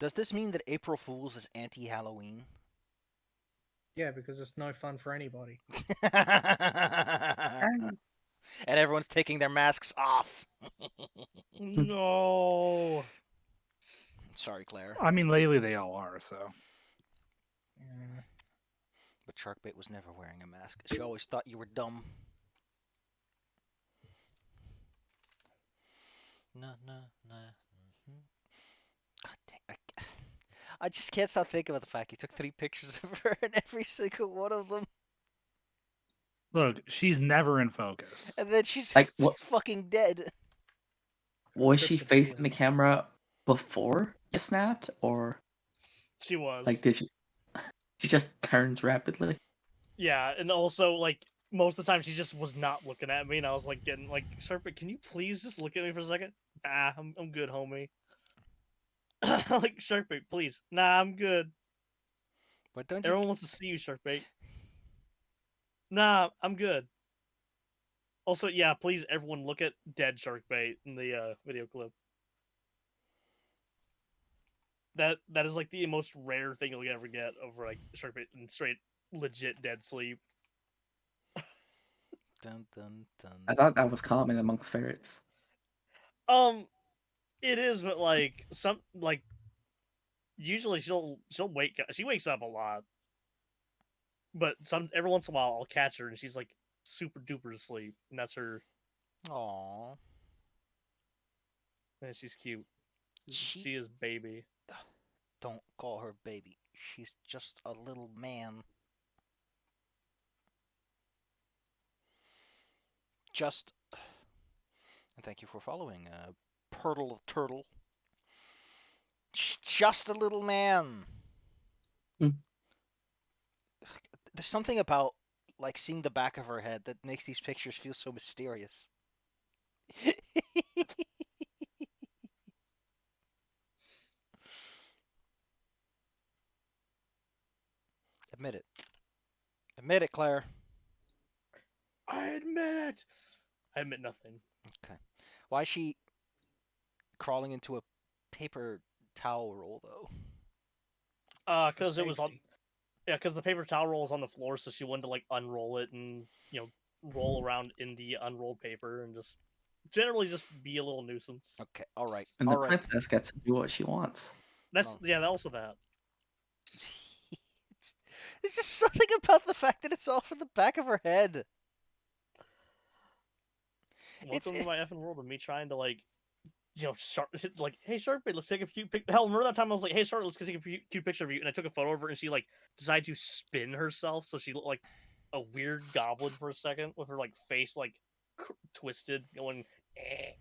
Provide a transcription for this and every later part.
Does this mean that April Fool's is anti-Halloween? Yeah, because it's no fun for anybody. And everyone's taking their masks off. No. Sorry, Claire. I mean, lately they all are, so. Yeah. But Sharkbait was never wearing a mask. She always thought you were dumb. No, no, no. God dang, I just can't stop thinking about the fact he took 3 pictures of her and every single one of them. Look, she's never in focus. And then she's Like, what- fucking dead. Was she Kristen facing the Stewart. camera before it snapped, or She was. like did she? She just turns rapidly. Yeah, and also like most of the time she just was not looking at me, and I was like getting like, Sharpie, can you please just look at me for a second? Nah, I'm good, homie. Like Sharpie, please. Nah, I'm good. But don't you? Everyone wants to see you, Sharpie. Nah, I'm good. Also, yeah, please, everyone look at dead Sharkbait in the video clip. That is like the most rare thing you'll ever get over like Sharkbait in straight legit dead sleep. Dun, dun, dun. I thought that was common amongst ferrets. It is, but like some like usually she wakes up a lot, but every once in a while I'll catch her and she's like super duper asleep, and that's her. Aww. And she's cute. She- She is baby. Don't call her baby. She's just a little man. Just. And thank you for following, Purtle of Turtle. She's just a little man. Hmm. There's something about like seeing the back of her head that makes these pictures feel so mysterious. Admit it. Admit it, Claire. I admit it. I admit nothing. Okay. Why is she crawling into a paper towel roll, though? Because it was on. Yeah, because the paper towel roll is on the floor, so she wanted to like unroll it and roll around in the unrolled paper and just generally just be a little nuisance. Okay, all right. And all the right. princess gets to do what she wants. That's No. yeah, also that. It's just something about the fact that it's all from the back of her head. Welcome to my effing world of me trying to like, like, hey Sharpie, let's take a cute picture. Hell, remember that time I was like, hey Sharpie, let's take a cute picture of you, and I took a photo of her, and she like decided to spin herself, so she looked like a weird goblin for a second with her like face like twisted, going. Eh.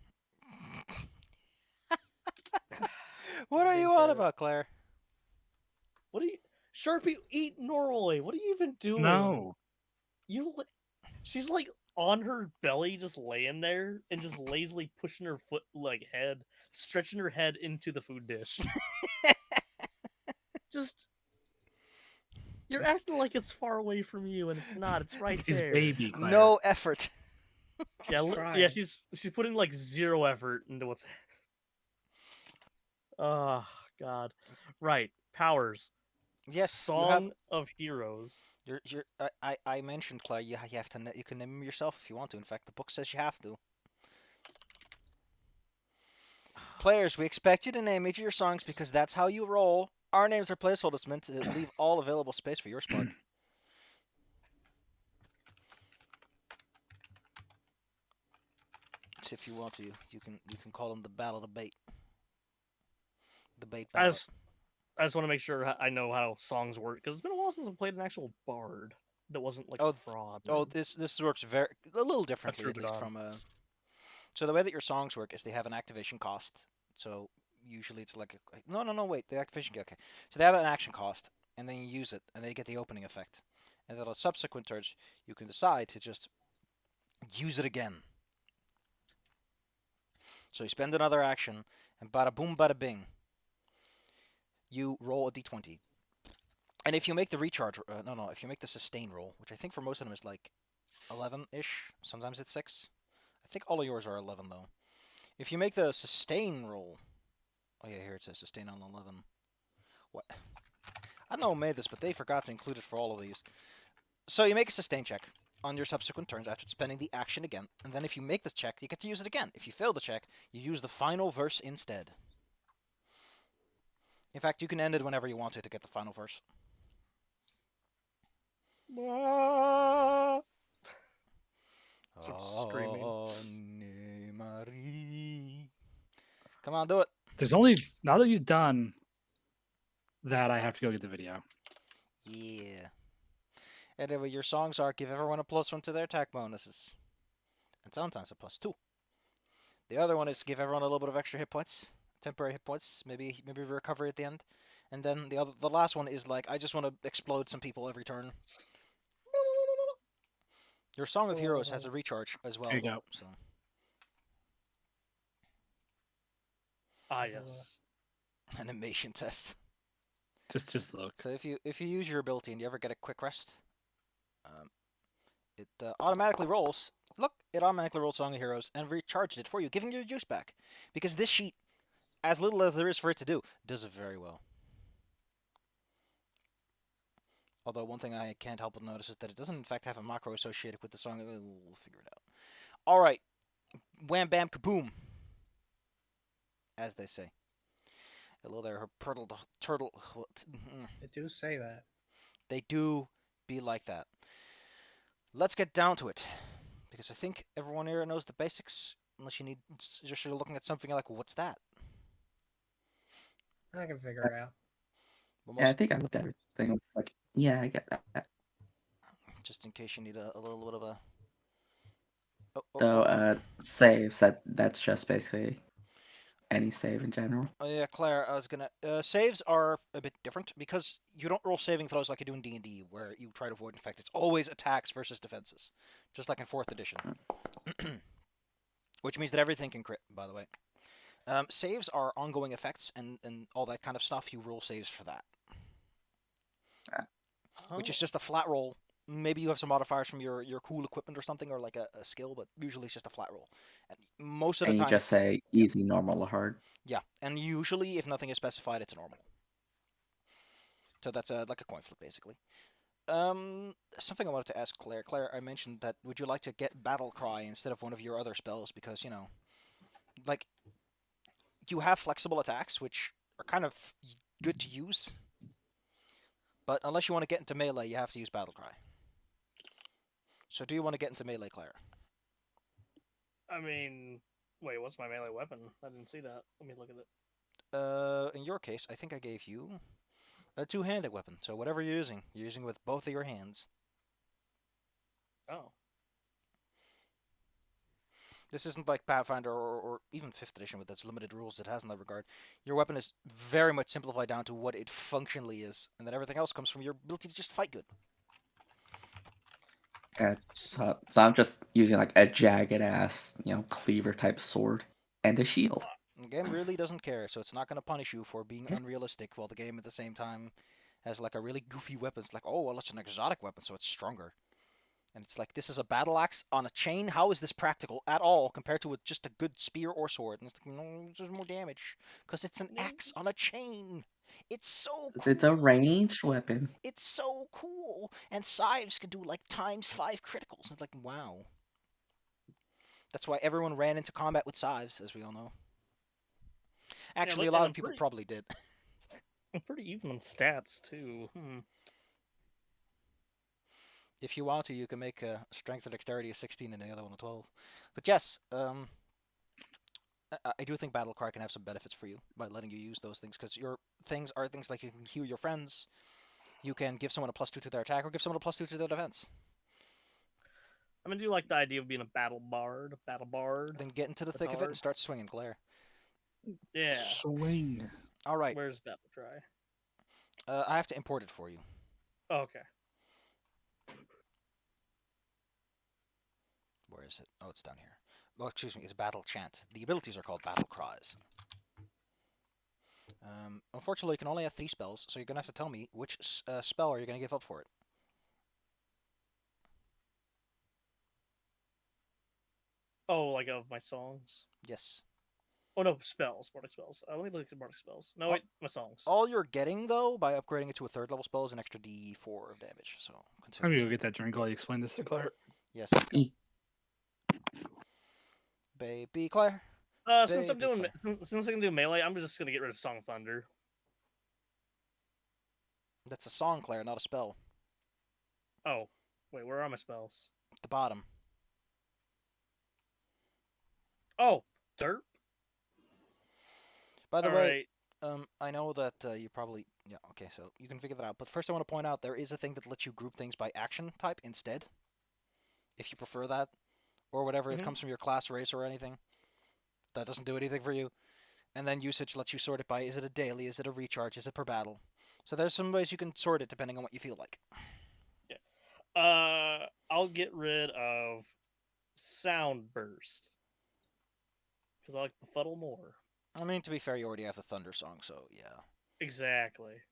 What are you on about, Claire? What do you, Sharpie? Eat normally. What are you even doing? No. She's like on her belly, just laying there, and just lazily pushing her head, stretching her head into the food dish. Just, you're acting like it's far away from you, and it's not. It's right It's there. baby Claire. No effort. Yeah, she's putting like zero effort into what's. Oh God, right. Powers. Yes, you Song have. of Heroes. I mentioned, Claire. You have to. You can name them yourself if you want to. In fact, the book says you have to. Players, we expect you to name each of your songs because that's how you roll. Our names are placeholders meant to leave all available space for your spot. So if you want to, you can call them the Battle Debate. Debate battle. I just want to make sure I know how songs work because it's been a while since I played an actual bard that wasn't like a fraud. Oh, this works a little differently, at least Troubadour. from a. So the way that your songs work is they have an activation cost. So usually it's like no wait, the activation okay. So they have an action cost, and then you use it, and then you get the opening effect, and then on subsequent turns you can decide to just use it again. So you spend another action, and bada boom, bada bing. You roll a d20. And if you make the recharge, if you make the sustain roll, which I think for most of them is like 11-ish, sometimes it's 6. I think all of yours are 11 though. If you make the sustain roll, oh yeah, here it says sustain on 11. What? I don't know who made this, but they forgot to include it for all of these. So you make a sustain check on your subsequent turns after spending the action again, and then if you make this check, you get to use it again. If you fail the check, you use the final verse instead. In fact, you can end it whenever you want to get the final verse. Some screaming. Oh, ne Marie. Come on, do it. There's only now that you've done that, I have to go get the video. Yeah. Anyway, your songs are give everyone a +1 to their attack bonuses. And sometimes a +2. The other one is give everyone a little bit of extra hit points. Temporary hit points. Maybe recovery at the end. And then the last one is like, I just want to explode some people every turn. Your Song of Heroes has a recharge as well. There you go. So. Ah, yes. Animation test. Just look. So if you use your ability and you ever get a quick rest, it automatically rolls. Look, it automatically rolls Song of Heroes and recharged it for you, giving you your juice back. Because this sheet, as little as there is for it to do, does it very well. Although one thing I can't help but notice is that it doesn't in fact have a macro associated with the song. We'll figure it out. All right, wham bam kaboom, as they say. Hello there, her turtle. They do say that. They do be like that. Let's get down to it, because I think everyone here knows the basics. Unless you need, just you're looking at something like, what's that? I can figure it out. But Yeah, I think I looked at everything. I was like, yeah, I get that. just in case you need a little bit of a. So, saves, that's just basically any save in general. Oh yeah, Claire, I was gonna. Saves are a bit different because you don't roll saving throws like you do in D&D, where you try to avoid infect. It's always attacks versus defenses, just like in 4th edition. Which means that everything can crit, by the way. Saves are ongoing effects and all that kind of stuff. You roll saves for that, which is just a flat roll. Maybe you have some modifiers from your cool equipment or something, or like a skill, but usually it's just a flat roll. And most of the And you time, just say easy, normal, or hard. yeah, and usually if nothing is specified, it's a normal. So that's like a coin flip, basically. Something I wanted to ask Claire. Claire, I mentioned that would you like to get Battle Cry instead of one of your other spells because, you know, like, you have flexible attacks, which are kind of good to use. But unless you want to get into melee, you have to use Battle Cry. So do you want to get into melee, Claire? I mean, wait, what's my melee weapon? I didn't see that. Let me look at it. In your case, I think I gave you a two-handed weapon. So whatever you're using with both of your hands. Oh. This isn't like Pathfinder or even 5th edition with its limited rules it has in that regard. Your weapon is very much simplified down to what it functionally is, and then everything else comes from your ability to just fight good. So I'm just using like a jagged ass, cleaver type sword and a shield. The game really doesn't care, so it's not going to punish you for being unrealistic, while the game at the same time has like a really goofy weapon. It's like, oh, well, it's an exotic weapon, so it's stronger. And it's like, this is a battle axe on a chain? How is this practical at all compared to with just a good spear or sword? And it's like, no, there's more damage. Because it's an axe on a chain. It's so cool. It's a ranged weapon. It's so cool. And scythes can do like ×5 criticals. It's like, wow. That's why everyone ran into combat with scythes, as we all know. Actually, a lot of people probably did. I'm pretty even on stats, too. If you want to, you can make a strength and dexterity of 16 and the other one a 12. But yes, I do think Battle Cry can have some benefits for you by letting you use those things, because your things are things like you can heal your friends, you can give someone a +2 to their attack, or give someone a +2 to their defense. I mean, do you like the idea of being a battle bard? Then get into the thick of it and start swinging, Claire. Yeah. Swing. All right. Where's Battle Cry? I have to import it for you. Oh, okay. Where is it? Oh, it's down here. Oh, excuse me, it's Battle Chant. The abilities are called Battle Cries. Unfortunately, you can only have 3 spells, so you're going to have to tell me which spell are you going to give up for it. Oh, like of my songs? Yes. Oh no, spells, bardic spells. Let me look at bardic spells. No, Oh, wait, my songs. All you're getting though by upgrading it to a third level spell is an extra D4 of damage. So I'm consider. gonna go get that drink while you explain this to Claire. Yes, E. baby Claire. Since I'm Baby doing since I can do melee, I'm just gonna get rid of Song of Thunder. That's a song, Claire, not a spell. Oh, wait, where are my spells? At the bottom. Oh, derp. By the All way, right. I know that you probably okay, so you can figure that out. But first, I want to point out there is a thing that lets you group things by action type instead, if you prefer that, or whatever. It Mhm. comes from your class, race, or anything. That doesn't do anything for you. And then usage lets you sort it by: is it a daily, is it a recharge, is it per battle? So there's some ways you can sort it depending on what you feel like. I'll get rid of Sound Burst because I like Befuddle more. I mean, to be fair, you already have the Thunder song, so yeah. Exactly.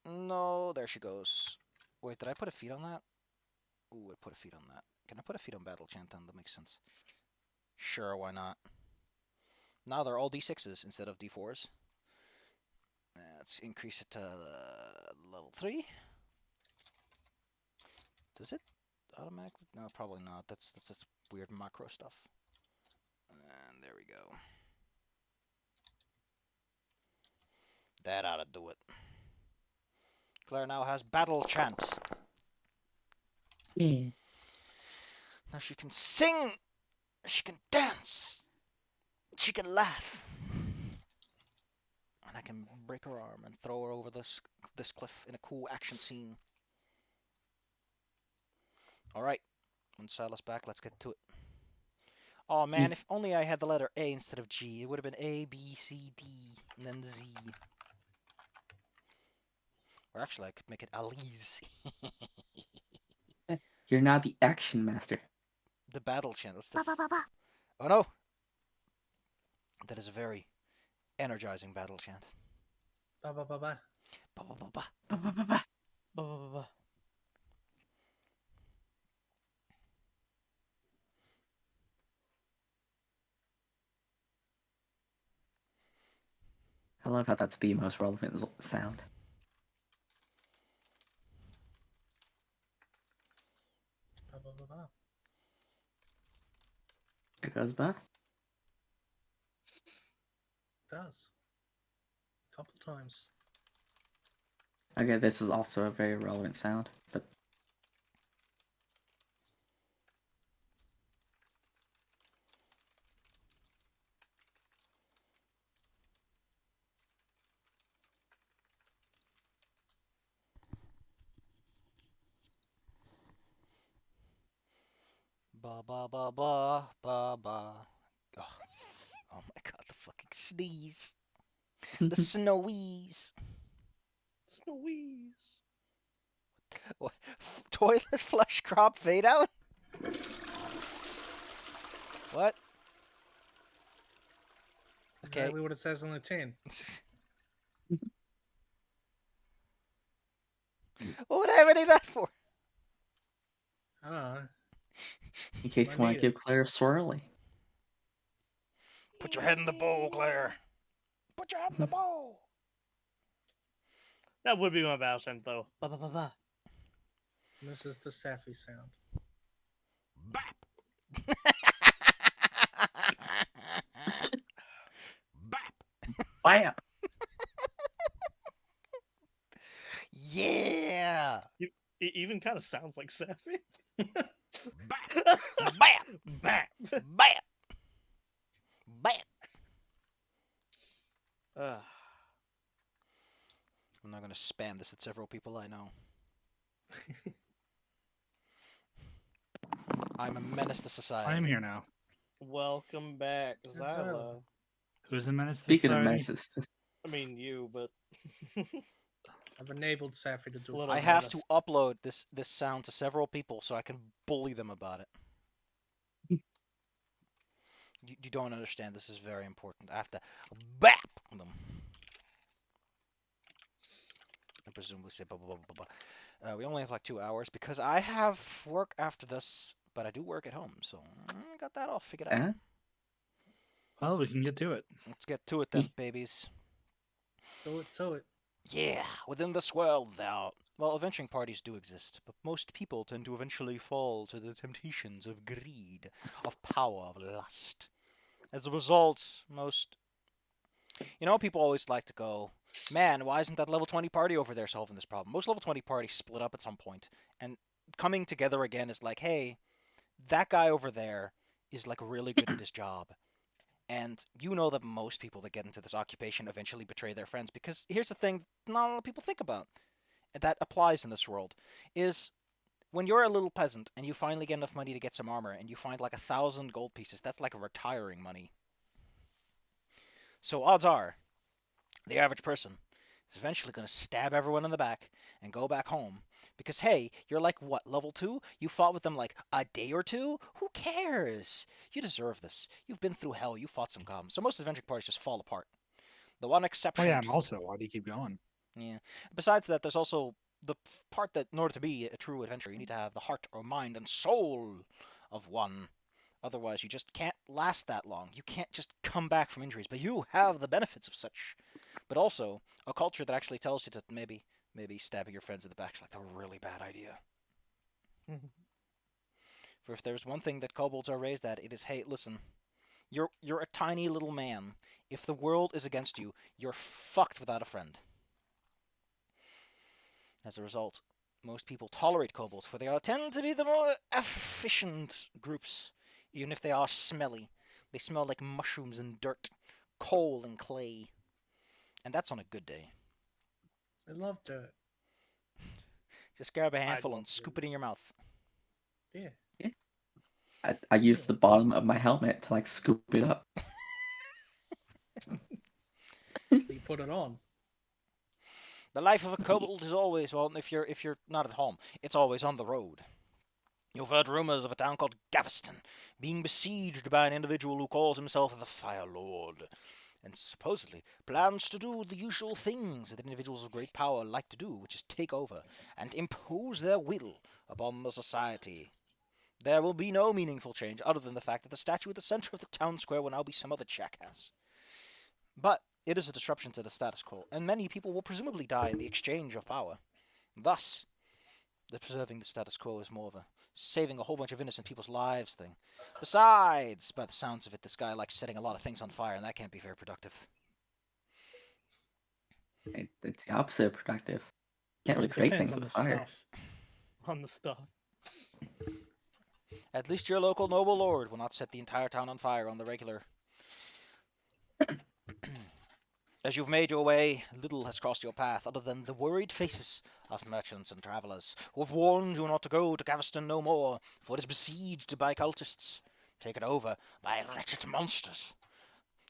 No, there she goes. Wait, did I put a feat on that? Ooh, I put a feat on that. Can I put a feat on Battle Chant then? That makes sense. Sure, why not? Now they're all D6s instead of D4s. Let's increase it to level 3. Does it automatically? No, probably not. That's just weird macro stuff. And there we go. That ought to do it. Claire now has Battle Chant. Yeah. Now she can sing, she can dance, she can laugh. And I can break her arm and throw her over this cliff in a cool action scene. Alright, when Silas back, let's get to it. Oh man, if only I had the letter A instead of G, it would have been A, B, C, D, and then Z. Or actually, I could make it Alize. You're now the action master. The battle chant. Oh no! That is a very energizing battle chant. Ba ba ba ba. Ba, ba, ba, ba. Ba, ba, ba, ba. Ba-ba-ba-ba. I love how that's the most relevant sound. Ba ba ba ba. It goes by. Does. Couple times. Okay, this is also a very relevant sound, but Ba ba ba ba ba ba. Oh, oh my god, the fucking sneeze. The snowies. Snowies. What? Toilet flush crop fade out? What? Okay. Exactly what it says on the tin. What would I have any of that for? I don't know. in case you Might want need to it. give Claire a swirly. Put your head in the bowl, Claire. Put your head in the bowl. That would be my battle chant though. Ba-ba-ba-ba. And this is the Safi sound. Bap. Bap. Bam! Yeah. It even kind of sounds like Safi. Bap. Bam. Bam. Bam. Bam. Ugh. I'm not gonna spam this at several people I know. I'm a menace to society. I'm here now. Welcome back, Zyla. Zyla. Who's the menace? to Speaking of society? messes, I mean you, but I've enabled Safi to do it. Little I have to menace. upload this sound to several people so I can bully them about it. You don't understand. This is very important. I have to bap them. And presumably say blah, blah, blah, blah, blah. We only have like 2 hours because I have work after this, but I do work at home, so I got that all figured out. eh? Well, we can get to it. Let's get to it then, babies. Do it to it. Yeah, within this world, thou. Well, adventuring parties do exist, but most people tend to eventually fall to the temptations of greed, of power, of lust. As a result, most. People always like to go, man, why isn't that level 20 party over there solving this problem? Most level 20 parties split up at some point, and coming together again is like, hey, that guy over there is like really good at his job. And you know that most people that get into this occupation eventually betray their friends, because here's the thing not a lot of people think about, and that applies in this world, is when you're a little peasant and you finally get enough money to get some armor and you find like 1,000 gold pieces, that's like retiring money. So odds are, the average person is eventually going to stab everyone in the back and go back home. Because, hey, you're like, what, level 2? You fought with them like a day or two? Who cares? You deserve this. You've been through hell. You fought some goblins. So most adventure parties just fall apart. The one Oh exception... yeah, and also, why do you keep going? Yeah. Besides that, there's also the part that in order to be a true adventurer, you need to have the heart or mind and soul of one. Otherwise, you just can't last that long. You can't just come back from injuries, but you have the benefits of such. But also, a culture that actually tells you that maybe stabbing your friends in the back is like a really bad idea. For if there's one thing that kobolds are raised at, it is, hey, listen, you're a tiny little man. If the world is against you, you're fucked without a friend. As a result, most people tolerate kobolds, for they tend to be the more efficient groups, even if they are smelly. They smell like mushrooms and dirt, coal and clay. And that's on a good day. I love dirt. Just grab a handful love and scoop it in your mouth. Yeah. I use the bottom of my helmet to like scoop it up. You put it on. The life of a kobold is always, well, if you're not at home, it's always on the road. You've heard rumors of a town called Gaveston being besieged by an individual who calls himself the Fire Lord, and supposedly plans to do the usual things that individuals of great power like to do, which is take over and impose their will upon the society. There will be no meaningful change other than the fact that the statue at the center of the town square will now be some other jackass. But it is a disruption to the status quo, and many people will presumably die in the exchange of power. Thus, the preserving the status quo is more of a saving a whole bunch of innocent people's lives thing. Besides, by the sounds of it, this guy likes setting a lot of things on fire, and that can't be very productive. It's the opposite of productive. Can't really create Depends things on with the fire. stuff. On the stuff. At least your local noble lord will not set the entire town on fire on the regular. As you've made your way, little has crossed your path other than the worried faces of merchants and travellers who have warned you not to go to Gaveston no more, for it is besieged by cultists, taken over by wretched monsters,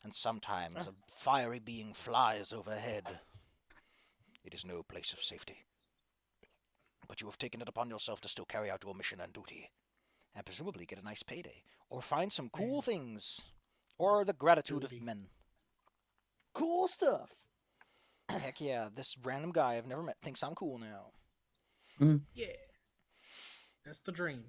and sometimes a fiery being flies overhead. It is no place of safety. But you have taken it upon yourself to still carry out your mission and duty, and presumably get a nice payday, or find some cool things, or the gratitude of Duty. men. Cool stuff. Heck yeah, this random guy I've never met thinks I'm cool now. Yeah. That's the dream.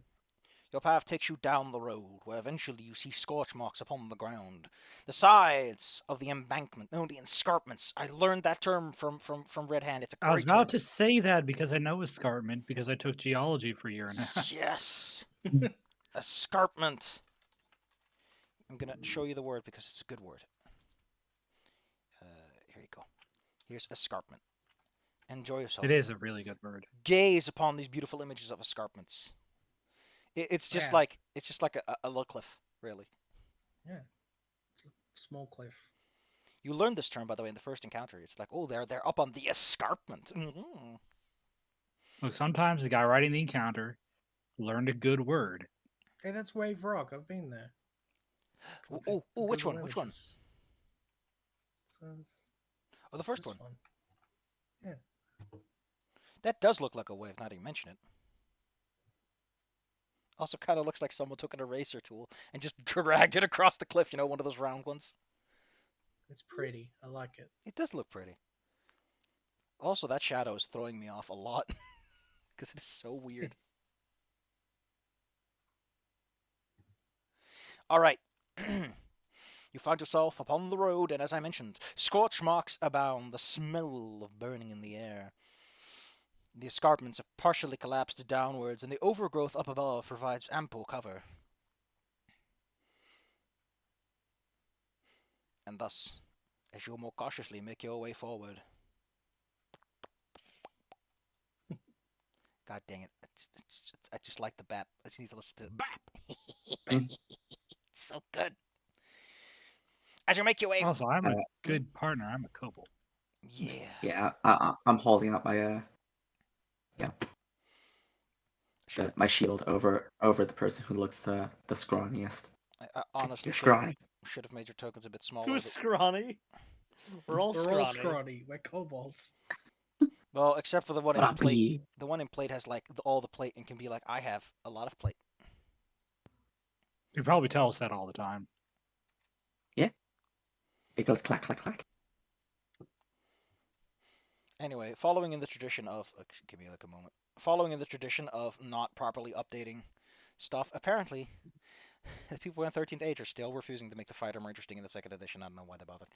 Your path takes you down the road, where eventually you see scorch marks upon the ground. The sides of the embankment, no, the escarpments. I learned that term from Red Hand. It's a great I was about term. to say that because I know escarpment because I took geology for a year and a half. Yes! Escarpment. I'm going to show you the word because it's a good word. Here you go. Here's escarpment. Enjoy yourself. It is a really good word. Gaze upon these beautiful images of escarpments. It's just Yeah. like a little cliff, really. Yeah. It's a small cliff. You learned this term, by the way, in the first encounter. It's like, oh, they're up on the escarpment. Mm-hmm. Look, sometimes the guy writing the encounter learned a good word. Hey, that's Wave Rock. I've been there. Oh, which Google one? Which one? Images. Says- Oh, the what's first this one. Yeah. That does look like a wave, now that you mention it. Also kind of looks like someone took an eraser tool and just dragged it across the cliff, one of those round ones. It's pretty. I like it. It does look pretty. Also, that shadow is throwing me off a lot. Because it is so weird. Alright. You find yourself upon the road, and as I mentioned, scorch marks abound, the smell of burning in the air. The escarpments have partially collapsed downwards, and the overgrowth up above provides ample cover. And thus, as you more cautiously make your way forward. God dang it. I just like the bap. I just need to listen to it. Bap! It's so good. As you make your way. Also, I'm a Uh, good partner. I'm a kobold. Yeah. Yeah, I'm holding up my my shield over the person who looks the scrawniest. I honestly You're scrawny. should have made your tokens a bit smaller. Who's but- scrawny? We're all We're scrawny. all scrawny. We're kobolds. Well, except for the one in plate. Bobby. The one in plate has like all the plate and can be like, I have a lot of plate. You probably tell us that all the time. It goes clack clack clack. Anyway, following in the tradition of give me like a moment. Following in the tradition of not properly updating stuff, apparently the people in 13th Age are still refusing to make the fighter more interesting in the second edition. I don't know why they bothered.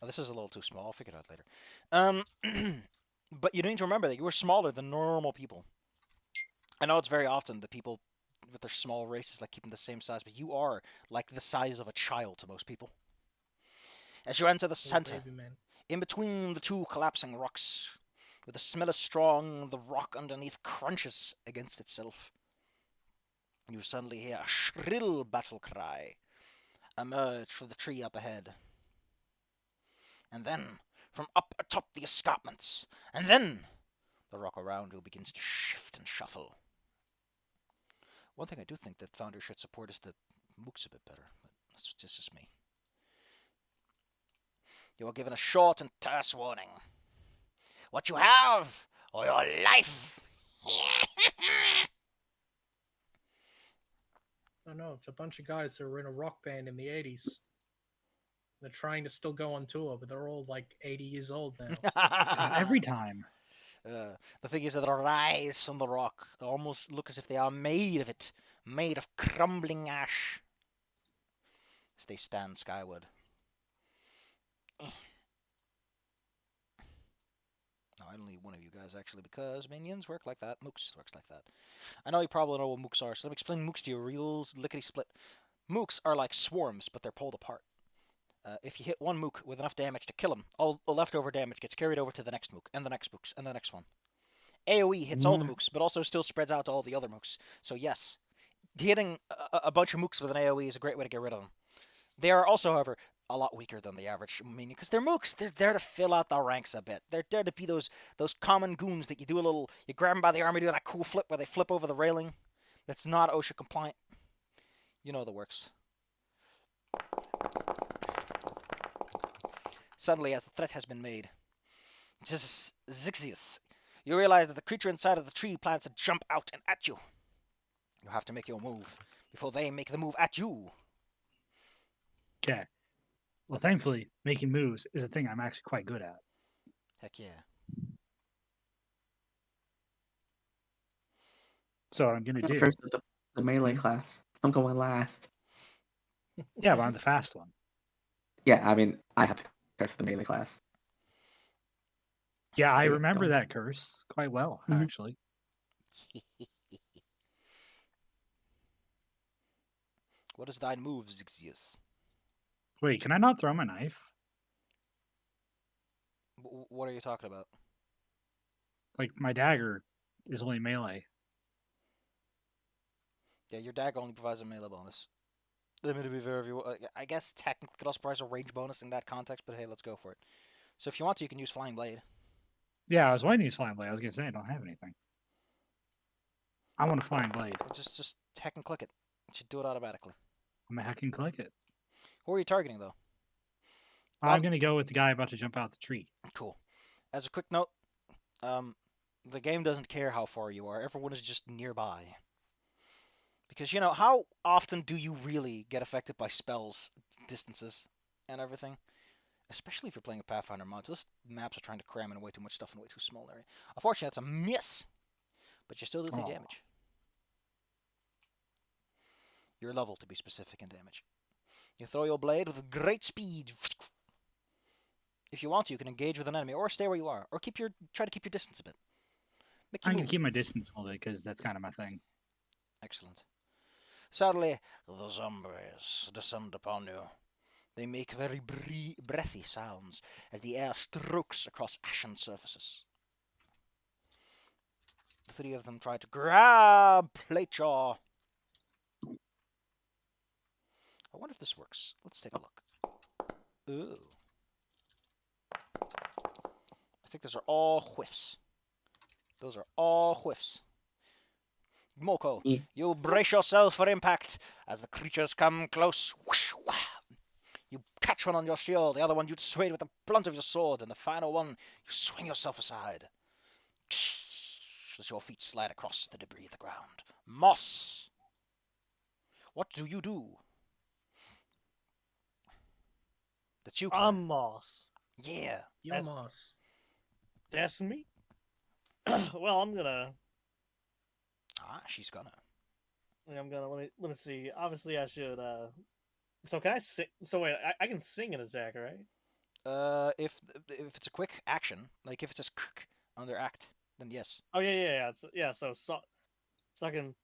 Oh, this is a little too small. I'll figure it out later. But you need to remember that you are smaller than normal people. I know it's very often the people with their small races like keeping the same size, but you are like the size of a child to most people. As you enter the Little center, baby men. in between the two collapsing rocks, where the smell is strong, the rock underneath crunches against itself. You suddenly hear a shrill battle cry emerge from the tree up ahead. And then, from up atop the escarpments, and then the rock around you begins to shift and shuffle. One thing I do think that Founders should support is the mooks a bit better, but that's just me. You are given a short and terse warning. What you have, or your life. Oh no, it's a bunch of guys that were in a rock band in the 80s. They're trying to still go on tour, but they're all like 80 years old now. Every time. The figures that rise from the rock almost look as if they are made of it, made of crumbling ash. As they stand skyward. No, only one of you guys actually, because minions work like that. Mooks works like that. I know you probably know what mooks are, so let me explain mooks to you real lickety split. Mooks are like swarms, but they're pulled apart. If you hit one mook with enough damage to kill him, all the leftover damage gets carried over to the next mook, and the next mooks, and the next one. AoE hits all the mooks, but also still spreads out to all the other mooks. So yes, hitting a bunch of mooks with an AoE is a great way to get rid of them. They are also, however, a lot weaker than the average minion, because they're mooks. They're there to fill out the ranks a bit. They're there to be those common goons that you grab them by the arm, you do that cool flip where they flip over the railing. That's not OSHA compliant. You know the works. Suddenly, as the threat has been made, Zixius, you realize that the creature inside of the tree plans to jump out and at you. You have to make your move before they make the move at you. Okay. Well, thankfully, making moves is a thing I'm actually quite good at. Heck yeah. So what I'm gonna do. First of the melee class. I'm going last. Yeah, but I'm the fast one. Yeah, I mean I have to curse the melee class. Yeah, I Yeah, remember don't- that curse quite well, Mhm. actually. What is thy move, Zixius? Wait, can I not throw my knife? What are you talking about? Like, my dagger is only melee. Yeah, your dagger only provides a melee bonus. I mean, to be fair, I guess technically it could also provide a range bonus in that context, but hey, let's go for it. So if you want to, you can use Flying Blade. Yeah, I was waiting to use flying blade. I was gonna say I don't have anything. I want a flying blade. Or just heck and click it. It should do it automatically. I'm gonna hack and click it. Who are you targeting, though? I'm gonna go with the guy about to jump out the tree. Cool. As a quick note, the game doesn't care how far you are. Everyone is just nearby. Because, you know, how often do you really get affected by spells, distances, and everything? Especially if you're playing a Pathfinder mod. Those maps are trying to cram in way too much stuff in a way too small area. Unfortunately, that's a miss. But you still do the Aw. damage. Your level, to be specific, in damage. You throw your blade with great speed. If you want to, you can engage with an enemy, or stay where you are, or try to keep your distance a bit. Make your I'm gonna move. keep my distance a little bit because that's kind of my thing. Excellent. Suddenly, the zombies descend upon you. They make very breathy sounds as the air strokes across ashen surfaces. The three of them try to grab Platejaw. I wonder if this works. Let's take a look. Ooh. I think those are all whiffs. Those are all whiffs. Moko, Yeah. you brace yourself for impact as the creatures come close. Whoosh, wah. You catch one on your shield, the other one you swing with the blunt of your sword, and the final one you swing yourself aside. As your feet slide across the debris of the ground. Moss, what do you do? That's you, Claire. Moss. Yeah. That's- Yomos. That's me. Well, I'm gonna. She's gonna. Let me see. Obviously, I should. So can I sing? So wait, I can sing an attack, right? If it's a quick action, like if it's just on their act, then yes. Oh yeah. So I can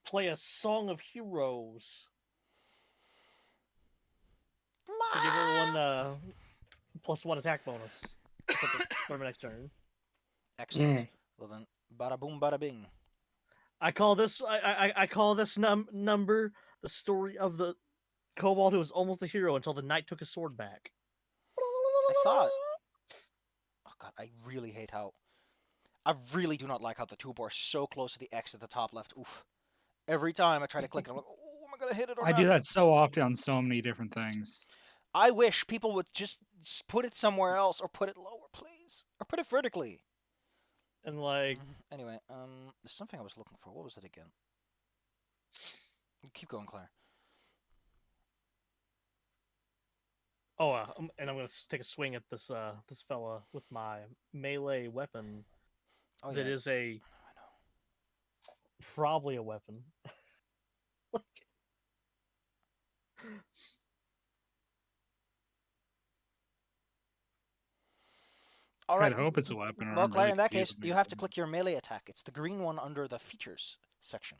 play a song of heroes to give everyone +1 attack bonus for my next turn. Excellent. Yeah. Well then, bada boom, bada bing. I call this I call this number the story of the kobold who was almost a hero until the knight took his sword back. I thought. Oh god, I really hate how. I really do not like how the tube are so close to the X at the top left. Oof. Every time I try to click it, I'm like, oh, am I gonna hit it or I not? do that so often on so many different things. I wish people would just put it somewhere else, or put it lower, please, or put it vertically. And like Anyway, there's something I was looking for. What was it again? Keep going, Claire. and I'm gonna take a swing at this this fella with my melee weapon. Oh That yeah. is a I know. probably a weapon. All right. I'd hope it's a weapon. Or Well, I'm Claire, really in that case, confused you with have to it. click your melee attack. It's the green one under the features section.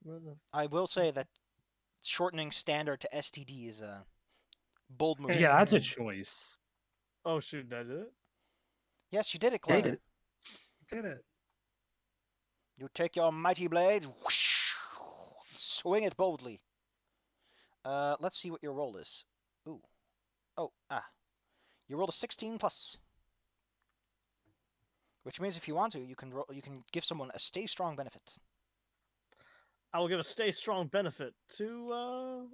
Where the I will say that shortening standard to STD is a bold move. Yeah, that's a choice. Oh shoot, did I do it? Yes, you did it, Yeah, Claire. you did it. Did it. You take your mighty blade, whoosh, swing it boldly. Let's see what your roll is. Ooh. Oh, you rolled a 16 plus. Which means if you want to, you can give someone a stay strong benefit. I will give a stay strong benefit to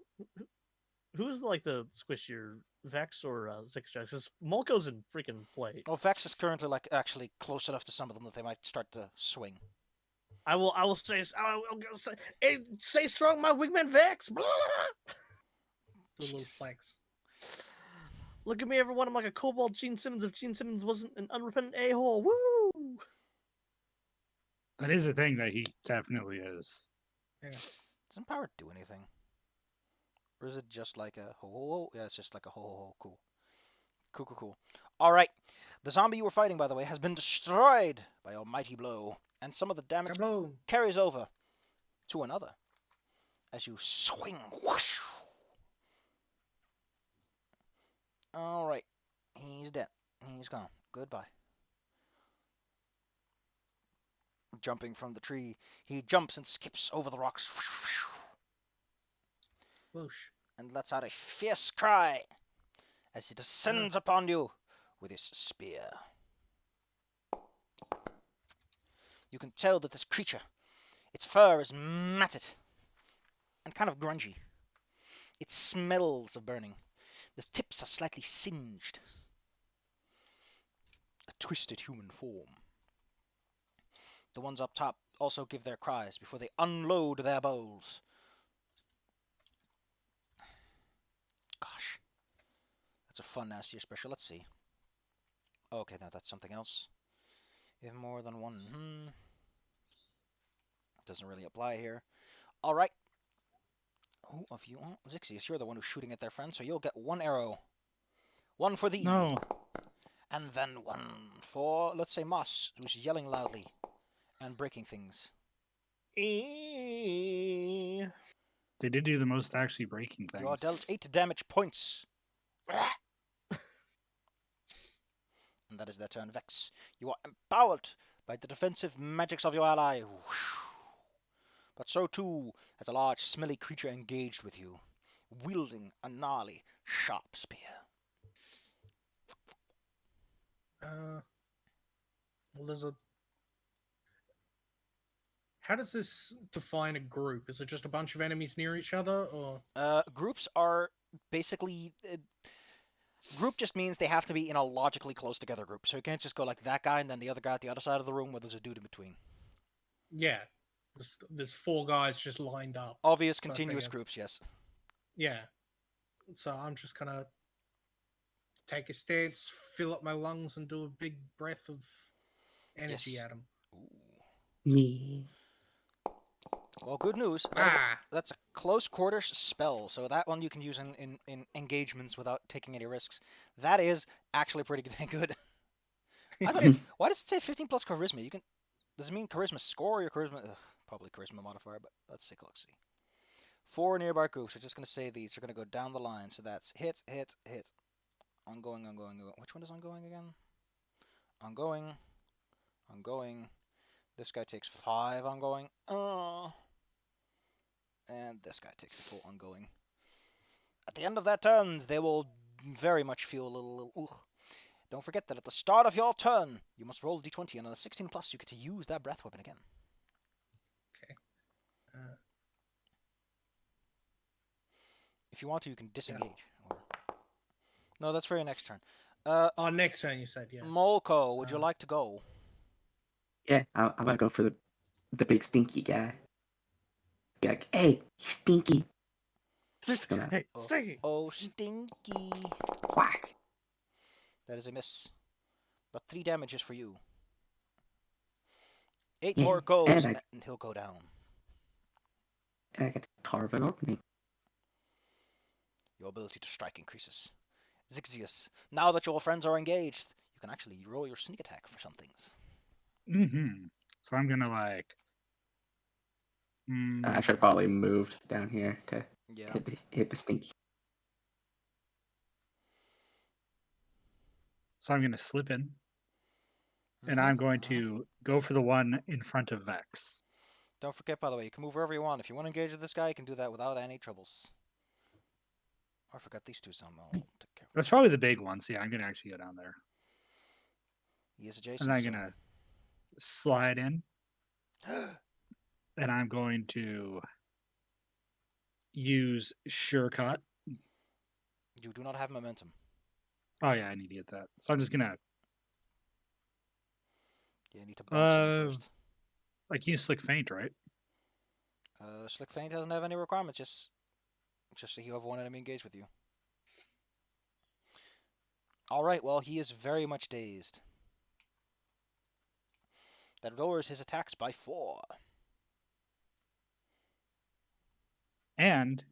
who's like the squishier, Vex or Six Jacks? Because Molko's in freaking play. Well, Vex is currently like actually close enough to some of them that they might start to swing. I will say hey, stay strong, my wingman Vex. Do a little Jeez. flex. Look at me, everyone. I'm like a kobold Gene Simmons if Gene Simmons wasn't an unrepentant a-hole. Woo! That is a thing that he definitely is. Does Empower do anything? Or is it just like a ho ho ho? Yeah, it's just like a ho ho ho. Cool. Cool, cool, cool. Alright. The zombie you were fighting, by the way, has been destroyed by your mighty blow. And some of the damage Kaboom! carries over to another. As you swing. Whoosh! Alright. He's dead. He's gone. Goodbye. Jumping from the tree, he jumps and skips over the rocks. Whoosh. And lets out a fierce cry as he descends upon you with his spear. You can tell that this creature, its fur is matted and kind of grungy. It smells of burning. The tips are slightly singed. A twisted human form. The ones up top also give their cries before they unload their bows. Gosh. That's a fun, nastier special. Let's see. Okay, now that's something else. You have more than one. Doesn't really apply here. Alright, Who of you? Oh, Zixius, you're the one who's shooting at their friend, so you'll get 1 arrow. 1 for thee. No. And then 1 for, let's say, Moss, who's yelling loudly and breaking things. Eh. They did do the most actually breaking things. You are dealt 8 damage points. And that is their turn, Vex. You are empowered by the defensive magics of your ally. But so too has a large, smelly creature engaged with you, wielding a gnarly, sharp spear. Well, there's a. How does this define a group? Is it just a bunch of enemies near each other, or Groups are basically. Group just means they have to be in a logically close together group. So you can't just go like that guy and then the other guy at the other side of the room where there's a dude in between. yeah, there's 4 guys just lined up. Obvious So I continuous figured- groups, yes. Yeah. So I'm just gonna take a stance, fill up my lungs, and do a big breath of energy Yes. at him. Me. Well, good news. That's a close quarters spell, so that one you can use in engagements without taking any risks. That is actually pretty dang good. I thought why does it say 15 plus charisma? You can. Does it mean charisma score or your charisma? Ugh, probably charisma modifier, but let's take a look. See. 4 nearby groups. We're just gonna say these. We're gonna go down the line. So that's hit, hit, hit. Ongoing, ongoing, ongoing. Which one is ongoing again? Ongoing, ongoing. This guy takes 5 ongoing. And this guy takes the full ongoing. At the end of their turns, they will very much feel a little ugh. Don't forget that at the start of your turn, you must roll a d20, and on a 16 plus, you get to use that breath weapon again. Okay. Uh, If you want to, you can disengage. Or... No, that's for your next turn. oh, next turn you said, yeah. Molko, would you Uh, like to go? Yeah, I might go for the big stinky guy. Be like, hey, stinky. Gonna Hey, Oh. Stinky! Oh, stinky. whack. That is a miss. But 3 damage is for you. 8 Yeah, more goes, and and he'll go down. And I get to carve an opening. Your ability to strike increases. Zixius, now that your friends are engaged, you can actually roll your sneak attack for some things. Mm-hmm. So I'm gonna like. I should have probably moved down here to Yeah. hit the stinky. So I'm gonna slip in, and I'm going to go for the one in front of Vex. Don't forget, by the way, you can move wherever you want. If you want to engage with this guy, you can do that without any troubles. Oh, I forgot these two somehow. Take care of That's probably the big one. So yeah, I'm gonna actually go down there, He is adjacent. and I'm so- gonna slide in, and I'm going to use Sure Cut. You do not have momentum. Oh yeah, I need to get that. So I'm just gonna Yeah, you need to bounce in Uh, first. like use Slick Feint, right? Slick Feint doesn't have any requirements, just that you have one enemy engaged with you. Alright, well, he is very much dazed. That lowers his attacks by 4. And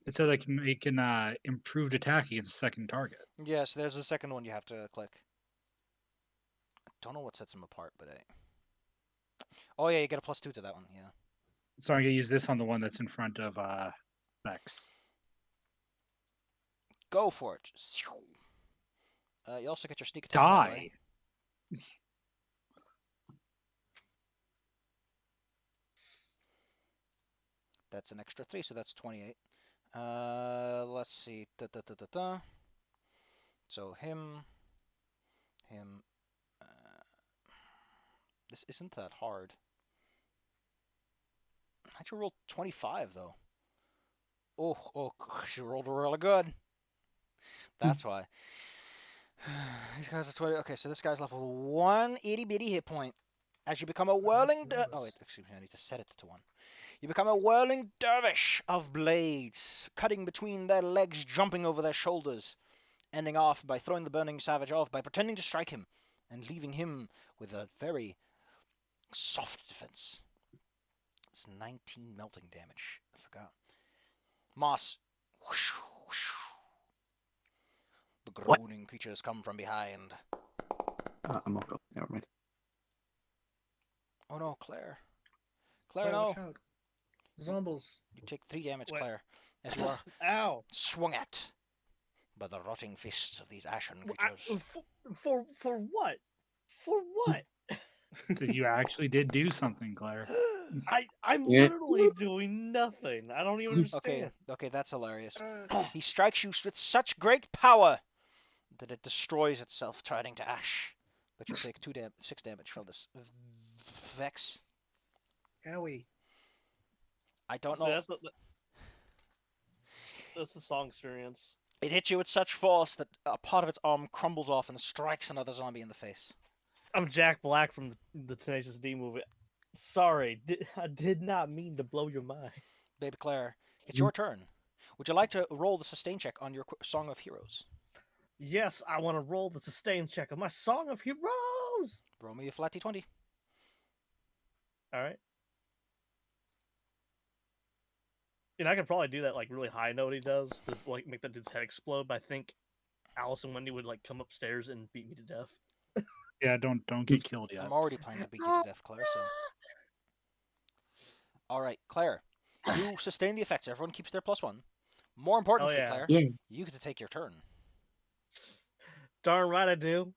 it says I can make an improved attack against a second target. Yes, there's a second one you have to click. I don't know what sets him apart, but oh yeah, you get a +2 to that one. Yeah. So I'm gonna use this on the one that's in front of Vex. Go for it. You also get your sneak attack. by the way. Die. That's an extra 3, so that's 28. Let's see. So him. This isn't that hard. How'd you roll 25 though? Oh, she rolled really good. That's why. These guys are 20. Okay, so this guy's left with 1 itty bitty hit point. As you become a whirling. Oh nice. wait, excuse me. I need to set it to 1. You become a whirling dervish of blades, cutting between their legs, jumping over their shoulders, ending off by throwing the burning savage off by pretending to strike him, and leaving him with a very soft defense. It's 19 melting damage. I forgot. Moss. Whoosh, whoosh. The What? groaning creatures come from behind. I'm all go. Never mind. Oh no, Claire. Claire, Claire, no. watch out. Zombies. You take 3 damage, What? Claire, as you are Ow! swung at by the rotting fists of these ashen I- creatures. for what? For what? That you actually did do something, Claire. I'm Yeah. literally doing nothing. I don't even Okay, understand. okay, that's hilarious. Uh, He strikes you with such great power that it destroys itself, turning to ash. But you take 6 damage from this Vex. Owie. I don't So know. that's the song experience. It hits you with such force that a part of its arm crumbles off and strikes another zombie in the face. I'm Jack Black from the Tenacious D movie. Sorry, I did not mean to blow your mind. Baby Claire, it's your turn. Would you like to roll the sustain check on your Song of Heroes? Yes, I want to roll the sustain check on my Song of Heroes. Roll me a flat d20. All right. And I could probably do that like really high note he does to like make that dude's head explode. But I think Alice and Wendy would like come upstairs and beat me to death. Yeah, don't get killed yet. I'm already planning to beat you to death, Claire, so... Alright, Claire. You sustain the effects. Everyone keeps their +1. More importantly, yeah. Claire, Yeah. you get to take your turn. Darn right I do.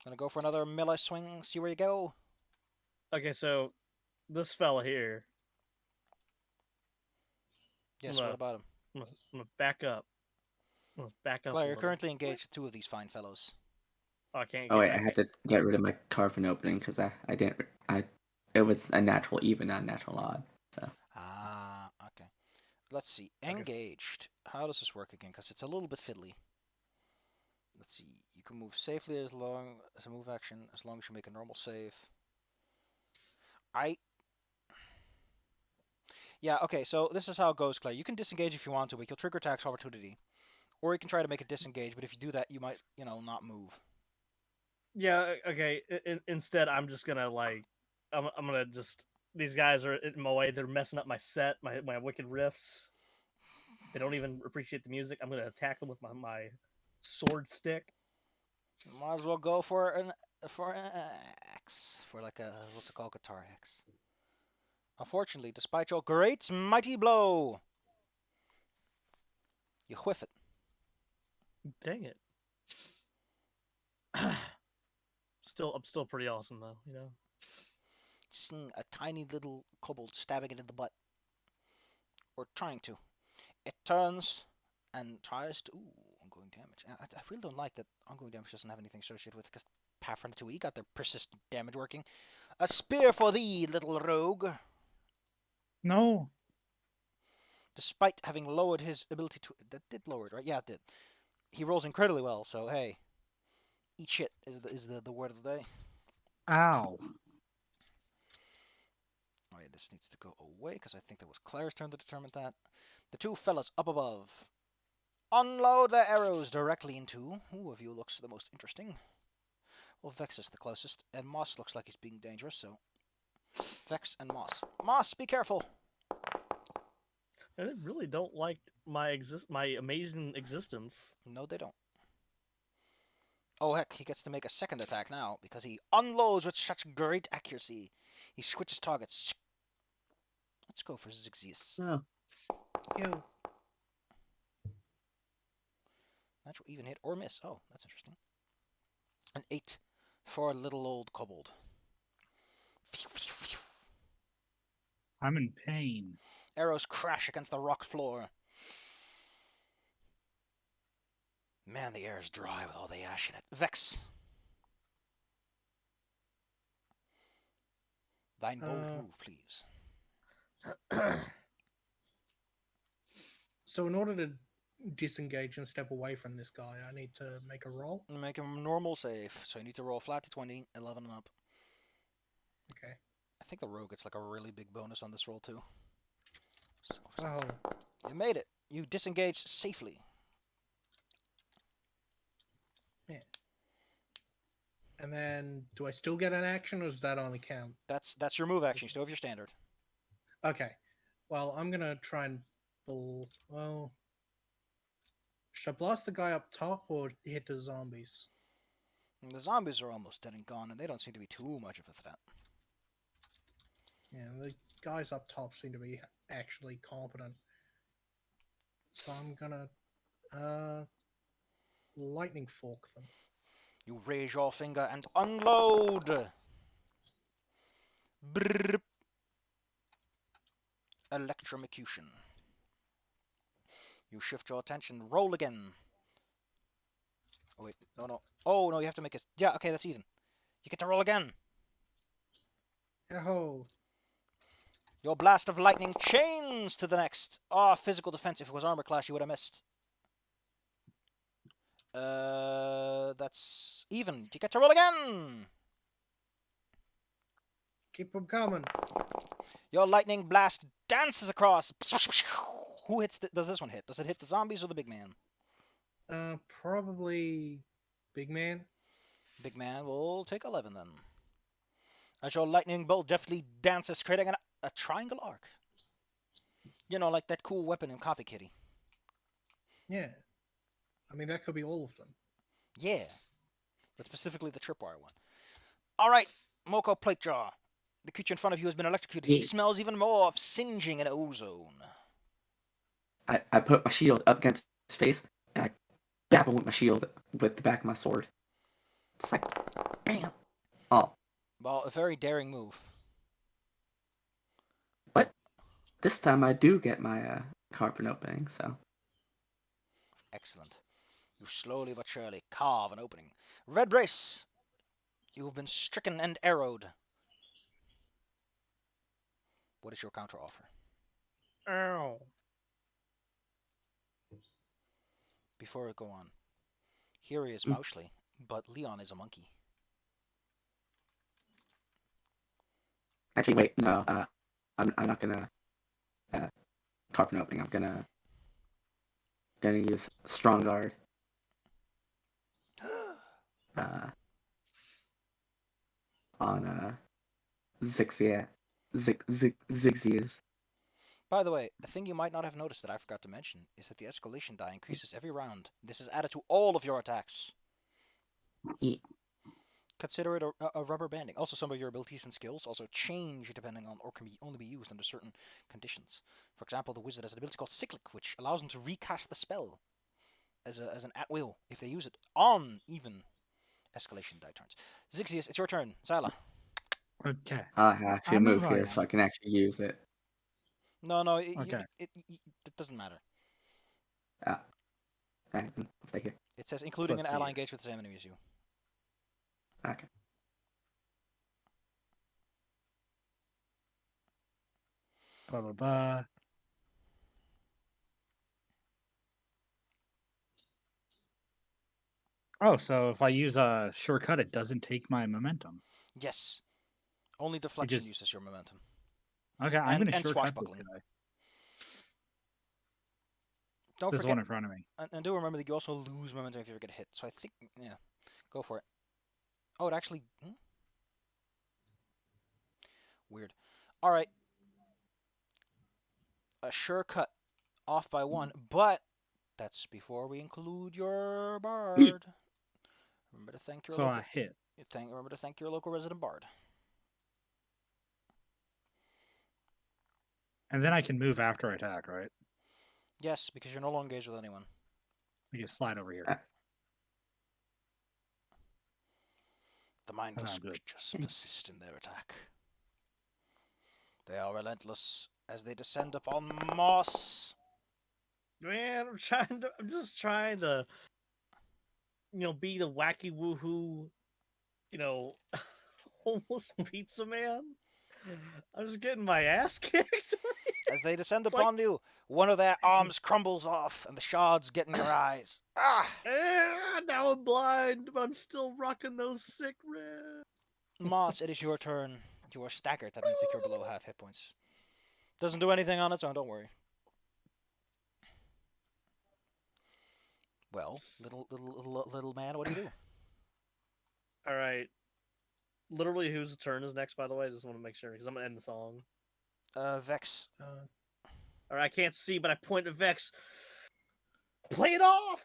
Gonna go for another melee swing, see where you go. Okay, so this fella here, Yes, Hello. what about him? I'm gonna back up. I'm gonna back up. Claire, a you're little. currently engaged with 2 of these fine fellows. Oh, I can't. Oh get wait, I back had to get rid of my Carvin opening because I didn't. It was a natural even, not a natural odd. So Ah, okay. Let's see. Okay. Engaged. How does this work again? Because it's a little bit fiddly. Let's see. You can move safely as long as a move action, as long as you make a normal save. Yeah, okay, so this is how it goes, Claire. You can disengage if you want to, but you'll trigger attacks of opportunity. Or you can try to make it disengage, but if you do that, you might, not move. Yeah. Okay. Instead, I'm just gonna like, I'm gonna just. These guys are in my way. They're messing up my set, my wicked riffs. They don't even appreciate the music. I'm gonna attack them with my sword stick. Might as well go for an axe. For like a, what's it called, guitar axe. Unfortunately, despite your great mighty blow, you whiff it. Dang it. I'm still pretty awesome though, you know. Seeing a tiny little kobold stabbing it in the butt. Or trying to. It turns and tries to... Ooh, ongoing damage. I really don't like that ongoing damage doesn't have anything associated with it, because Pathfinder 2E got their persistent damage working. A spear for thee, little rogue. No. Despite having lowered his ability to... That did lower it, right? Yeah, it did. He rolls incredibly well, so hey. Eat shit is the word of the day. Ow. Oh yeah, this needs to go away, because I think that was Claire's turn to determine that. The 2 fellas up above unload their arrows directly into... Who of you looks the most interesting? Well, Vex is the closest, and Moss looks like he's being dangerous, so... Vex and Moss. Moss, be careful! And they really don't like my amazing existence. No, they don't. Oh heck, he gets to make a second attack now, because he unloads with such great accuracy. He switches targets. Let's go for Zigzius. oh, Ew. Natural even hit or miss. Oh, that's interesting. An 8 for little old kobold. I'm in pain. Arrows crash against the rock floor. Man, the air is dry with all the ash in it. Vex. Thine bold move, please. So in order to disengage and step away from this guy, I need to make a roll. Make a normal save, so you need to roll flat to 20, 11 and up. Okay. I think the rogue gets like a really big bonus on this roll too. So, Oh, you made it. You disengaged safely. and then do I still get an action, or does that only count? That's your move action. You still have your standard. Okay. Well, I'm gonna try and Well, should I blast the guy up top or hit the zombies? And the zombies are almost dead and gone, and they don't seem to be too much of a threat. Yeah, the guys up top seem to be actually competent. So I'm gonna lightning fork them. You raise your finger and unload. Brrr. Electrocution. You shift your attention. Roll again. Oh wait, no. Oh no, you have to make it. Yeah, okay, that's even. You get to roll again. Yahoo! Your blast of lightning chains to the next. Ah, physical defense. If it was armor class, you would have missed. That's even. You get to roll again. Keep them coming. Your lightning blast dances across. Who hits? Does this one hit? Does it hit the zombies or the big man? Probably big man. Big man will take 11 then. As your lightning bolt deftly dances, creating a triangle arc. You know, like that cool weapon in Copy Kitty. Yeah. I mean, that could be all of them. Yeah. But specifically the tripwire one. Alright, Moko Platejaw. The creature in front of you has been electrocuted. He Yeah. smells even more of singeing and ozone. I put my shield up against his face and I dab him with my shield with the back of my sword. It's like, bam. Oh, Well, a very daring move. but this time I do get my carbon opening, so. Excellent. You slowly but surely carve an opening. Red Brace! You have been stricken and arrowed. What is your counter offer? Ow. Before we go on, here is Mousley, but Leon is a monkey. Actually, wait, no, I'm not gonna carbon opening. I'm gonna use strong guard. On Zixia. Zixias. By the way, a thing you might not have noticed that I forgot to mention is that the escalation die increases every round. This is added to all of your attacks. Yeah. Consider it a rubber banding. Also, some of your abilities and skills also change depending on, or can only be used under certain conditions. For example, the wizard has an ability called Cyclic, which allows them to recast the spell as an at will if they use it on even escalation die turns. Zixius, it's your turn. Zyla. Okay. I actually I'm move moving here on. so I can actually use it. No, Okay. it doesn't matter. Alright, I'll stay here. It says including an let's see ally here. engaged with the same enemy as you. Okay. Blah blah blah. Oh, so if I use a shortcut, it doesn't take my momentum. Yes. Only deflection just- uses your momentum. Okay, I'm And- gonna and shortcut this swashbuckling. guy. Don't There's forget, one in front of me. and do remember that you also lose momentum if you ever get hit. So I think, yeah, go for it. Oh, it actually. Weird. All right. A sure cut, off by one, but that's before we include your bard. Remember to thank your So local. I hit. Remember to thank your local resident bard. And then I can move after I attack, right? Yes, because you're no longer engaged with anyone. I can slide over here. The mindless good. creatures persist in their attack. They are relentless as they descend upon Moss. Man, I'm just trying to, be the wacky woohoo, homeless pizza man. I'm just getting my ass kicked. As they descend It's like- upon you, one of their arms crumbles off and the shards get in your eyes. Ah! Now I'm blind, but I'm still rocking those sick ribs. Moss, it is your turn. You are staggered. That means that you're below half hit points. Doesn't do anything on its own, don't worry. Well, little man, what do you do? All right. Literally, whose turn is next? By the way, I just want to make sure because I'm gonna end the song. Vex. Uh, or I can't see, but I point at Vex. Play it off.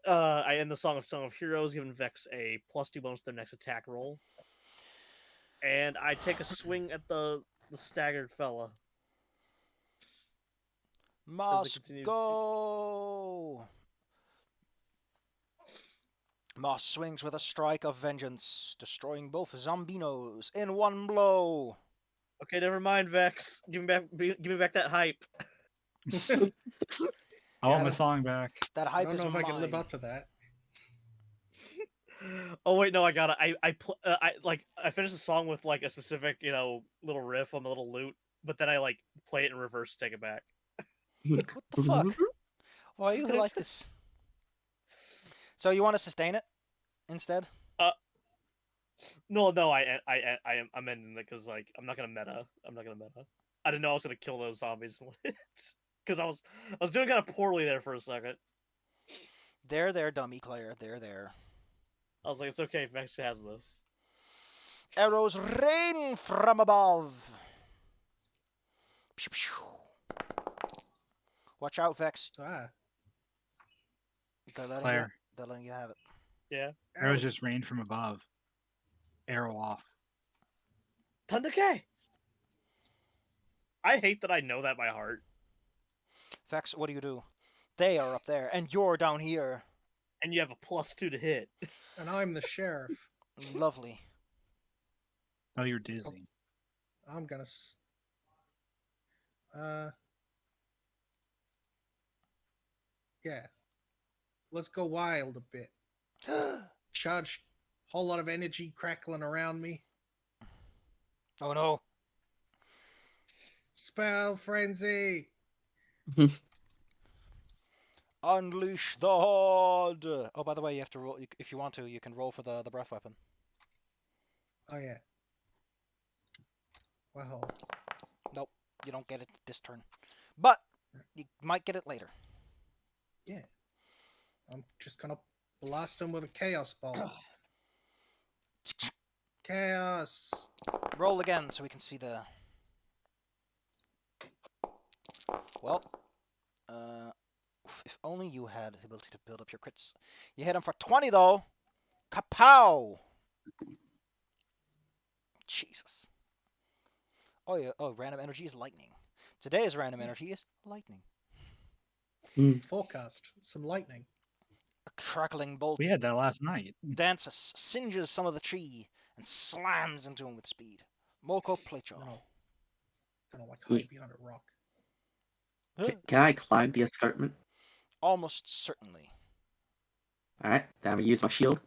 I end the Song of Heroes, giving Vex a +2 bonus to their next attack roll, and I take a swing at the staggered fella. Must continue to- go. Moss swings with a strike of vengeance, destroying both Zombinos in one blow. Okay, never mind, Vex. Give me back that hype. I want my Yeah, song back. That I hype don't is know if I can live mine. up to that. Oh wait, no, I got it. I finished the song with like a specific little riff on the little lute, but then I like play it in reverse to take it back. What the fuck? Why you like this? So you want to sustain it instead? No, I'm ending it because like I'm not gonna meta. I didn't know I was gonna kill those zombies because I was doing kind of poorly there for a second. There, dummy Claire. There. I was like, it's okay if Vex has this. Arrows rain from above. Pew, pew. Watch out, Vex. Ah, They're letting, Claire. they're letting you have it. Yeah, Arrows just rained from above. Arrow off. Thundercay. I hate that I know that by heart. Vex, what do? They are up there, and you're down here. And you have a +2 to hit. and I'm the sheriff. Lovely. Oh, you're dizzy. I'm gonna. Yeah. Let's go wild a bit. Charged. Whole lot of energy crackling around me. Oh no. Spell frenzy. Unleash the horde. Oh, by the way, you have to roll. If you want to, you can roll for the breath weapon. Oh yeah. Wow. Nope, you don't get it this turn, but you might get it later. Yeah. I'm just gonna blast him with a chaos ball. Chaos. Roll again so we can see the. Well, if only you had the ability to build up your crits. You hit him for 20 though. Kapow! Jesus. Oh yeah. Oh, random energy is lightning. Today's random energy is lightning. Forecast. Some lightning. A crackling bolt We had that last night. dances, singes some of the tree, and slams into him with speed. Moko Plecho. No. Gonna like hide behind a rock. Can I climb the escarpment? Almost certainly. Alright, then I'm gonna use my shield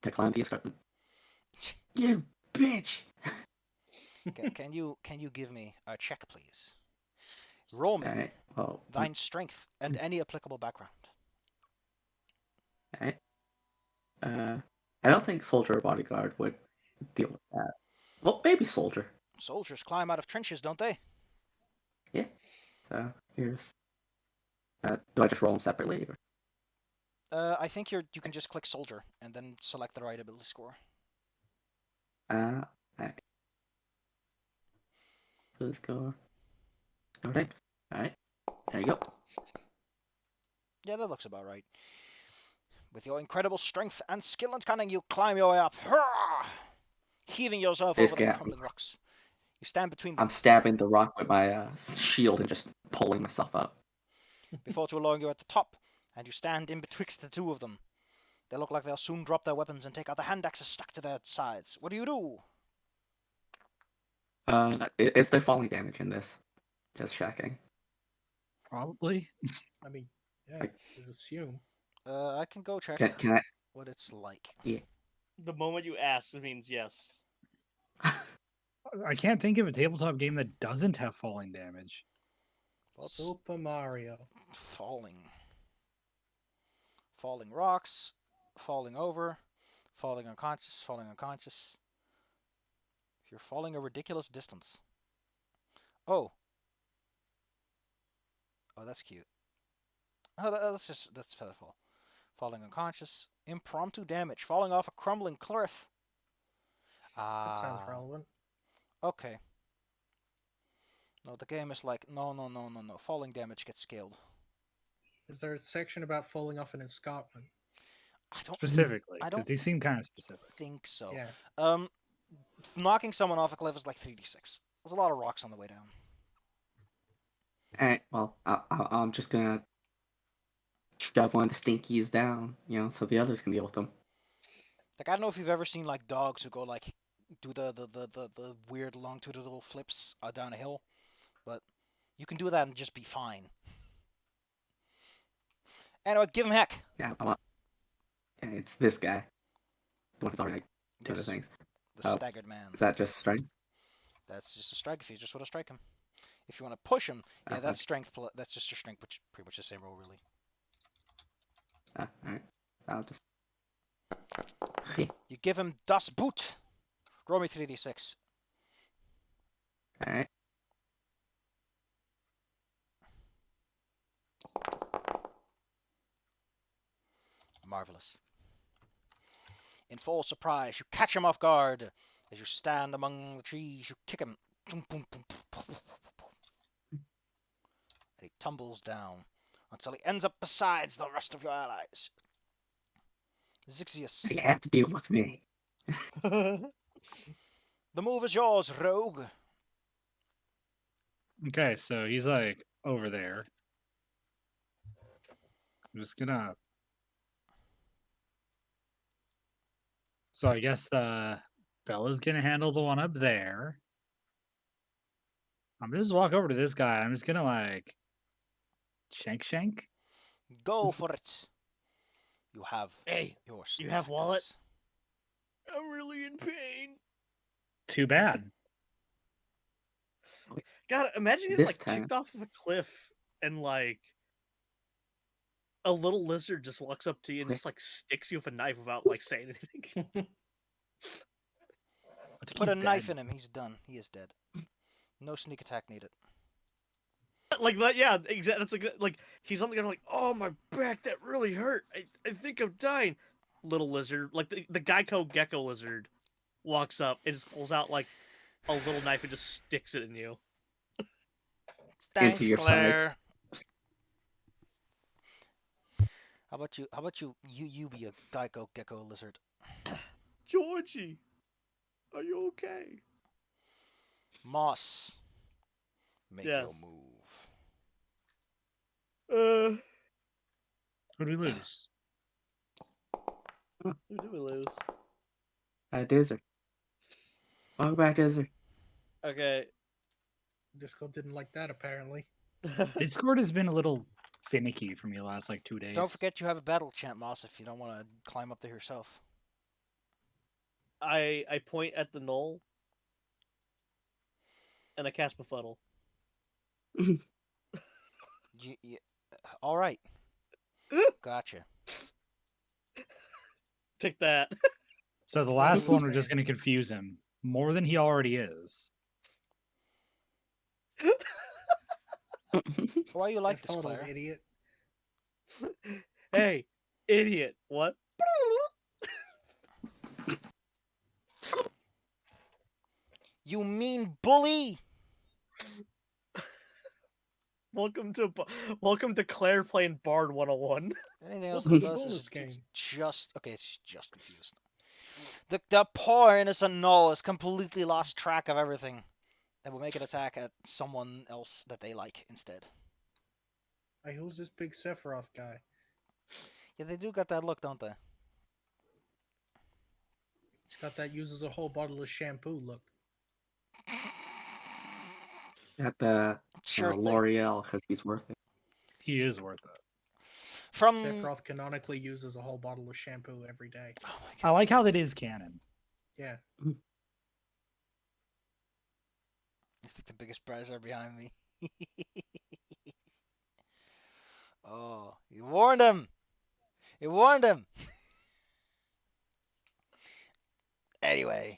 to climb the escarpment. You bitch! Can you give me a check, please? Roll me Alright, well. thine strength and any applicable background. Alright. I don't think soldier or bodyguard would deal with that. Well, maybe soldier. Soldiers climb out of trenches, don't they? Yeah. So here's. Do I just roll them separately? Or... I think you can just click soldier and then select the right ability score. Alright. Let's go. Okay. Alright. There you go. Yeah, that looks about right. With your incredible strength and skill and cunning, you climb your way up, hurrah! Heaving yourself This over the guy- crumbling rocks. You stand between them I'm stabbing the rock with my shield and just pulling myself up. before too long you're at the top, and you stand in betwixt the two of them. They look like they'll soon drop their weapons and take out the hand axes stuck to their sides. What do you do? Is there falling damage in this? Just checking. Probably. I mean, yeah, Like- you'd assume. I can go check Can I? what it's like. The moment you ask, it means yes. I can't think of a tabletop game that doesn't have falling damage. Well, it's Super Mario. falling. Falling rocks, falling over, falling unconscious, falling unconscious. If you're falling a ridiculous distance. Oh. Oh, that's cute. Oh, that's featherfall. Falling unconscious, impromptu damage, falling off a crumbling cliff. That sounds relevant. Okay. No, the game is like, no, no, no, no, no. Falling damage gets scaled. Is there a section about falling off an escarpment? I don't Specifically, I because don't these seem kind of specific. think so. Yeah. Knocking someone off a cliff is like 3d6. There's a lot of rocks on the way down. Alright, well, I'm just gonna shove one of the stinkies down, so the others can deal with them. Like, I don't know if you've ever seen like dogs who go like do the weird longitudinal little flips down a hill, but you can do that and just be fine. Anyway, give him heck. Yeah, it's this guy. The one who's already like, two other This- things. The Oh, staggered man. Is that just strength? That's just a strike if you just want to strike him. If you want to push him, yeah, Okay. that's strength. That's just your strength, which pretty much the same roll, really. Alright. I'll just. You give him Das Boot. Roll me 3d6. Alright. Marvelous. In full surprise, you catch him off guard. As you stand among the trees, you kick him. And he tumbles down until he ends up beside the rest of your allies. Zixius, You have to deal with me. the move is yours, rogue. Okay, so he's like over there. I'm just gonna. So I guess Bella's gonna handle the one up there. I'm gonna just walk over to this guy. I'm just gonna like shank. Go for it. You have Hey, your you have sneak wallet? dice. I'm really in pain. Too bad. God, imagine getting This like time- kicked off of a cliff and like a little lizard just walks up to you and just like sticks you with a knife without like saying anything. I think Put a he's knife dead. in him. He's done. He is dead. No sneak attack needed. Like that, yeah, exactly. That's like he's on the ground, like, oh my back, that really hurt. I think I'm dying. Little lizard, like the Geico gecko lizard, walks up and just pulls out like a little knife and just sticks it in you. Thanks, your side. Claire. How about you? How about you be a Geico gecko lizard? Georgie, are you okay? Moss, make Yes. your move. Who do we lose? Who did we lose? Dizzer. Welcome back, Dizzer. Okay. Disco didn't like that apparently. Discord has been a little finicky for me the last like 2 days. Don't forget you have a battle chant, Moss, if you don't want to climb up there yourself. I point at the knoll and I cast Befuddle. All right. Gotcha. Take that. So the Befuddle last one, we're was just going to confuse him more than he already is. Why you like this, Befuddle, Claire? idiot. Hey, idiot. What? You mean bully? Welcome to Claire playing Bard 101. Anything else Welcome it to does bonus is it's game. just okay. It's just confused. The poor innocent Null has completely lost track of everything, and will make an attack at someone else that they like instead. Hey, who's this big Sephiroth guy? Yeah, they do got that look, don't they? He's got that uses a whole bottle of shampoo look. Got the Sure thing. L'Oreal because he's worth it. He is worth it. From Sephiroth canonically uses a whole bottle of shampoo every day. oh my I like goodness. how that is canon. Yeah. I think the biggest prize are behind me. Oh, you warned him. You warned him. Anyway.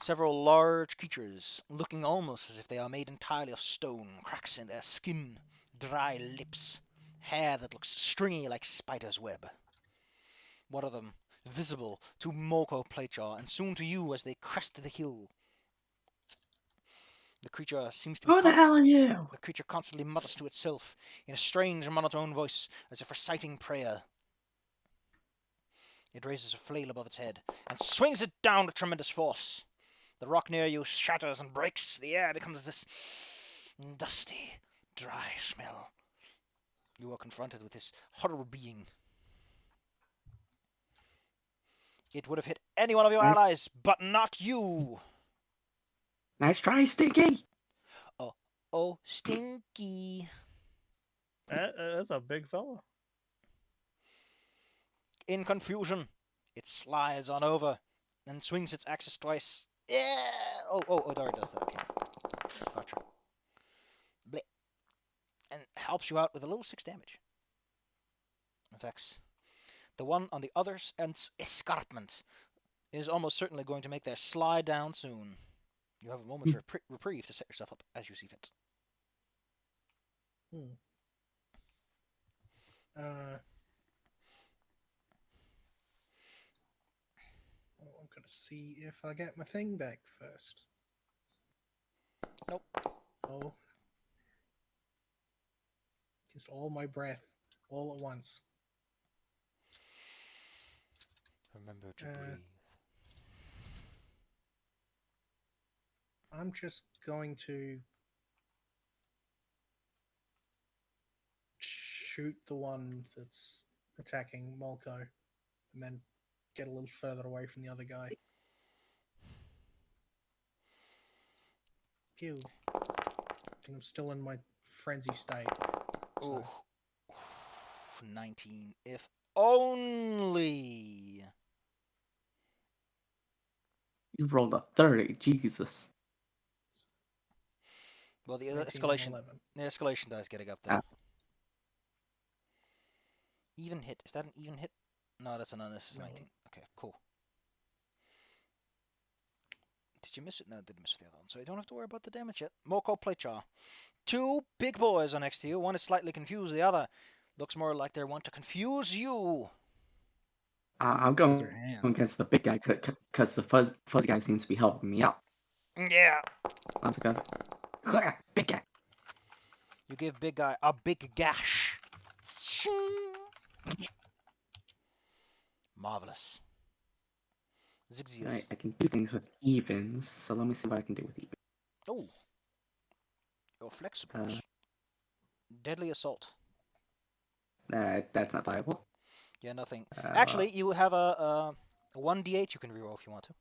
Several large creatures, looking almost as if they are made entirely of stone, cracks in their skin, dry lips, hair that looks stringy like spider's web. One of them visible to Moko Platejaw, and soon to you as they crest the hill. The creature seems to be Who the hell are you? the creature constantly mutters to itself in a strange monotone voice, as if reciting prayer. It raises a flail above its head and swings it down with tremendous force. The rock near you shatters and breaks. The air becomes this dusty, dry smell. You are confronted with this horrible being. It would have hit any one of your Right. allies, but not you. Nice try, Stinky. Oh, Stinky. That's a big fella. In confusion, it slides on over and swings its axis twice. Yeah. Oh, it already does that. Okay. Gotcha. Bleh. And helps you out with a little 6 damage. Vex. The one on the other end's escarpment is almost certainly going to make their slide down soon. You have a moment's reprieve to set yourself up as you see fit. I'm gonna see if I get my thing back first. Nope. Oh. Just all my breath, all at once. Remember to breathe. I'm just going to shoot the one that's attacking Molko and then get a little further away from the other guy. Ew. I think I'm still in my frenzy state. Ooh. So, 19. If only. You rolled a 30. Jesus. Well, the 19 and escalation. 11. The escalation dice getting up there. Ah. Even hit. Is that an even hit? No, that's an unnecessary No. 19. Okay, cool. Did you miss it? No, I didn't miss the other one, so you don't have to worry about the damage yet. Moko Playchaw. 2 big boys are next to you. One is slightly confused. The other looks more like they want to confuse you. I'm With going their hands. against the big guy because the fuzzy guy seems to be helping me out. Yeah. I'm just gonna big guy. You give big guy a big gash. Marvelous. Zigzius. I can do things with evens, so let me see what I can do with evens. Oh. You're flexible. Deadly assault. That's not viable. Yeah, nothing. Actually, you have a 1d8 you can reroll if you want to.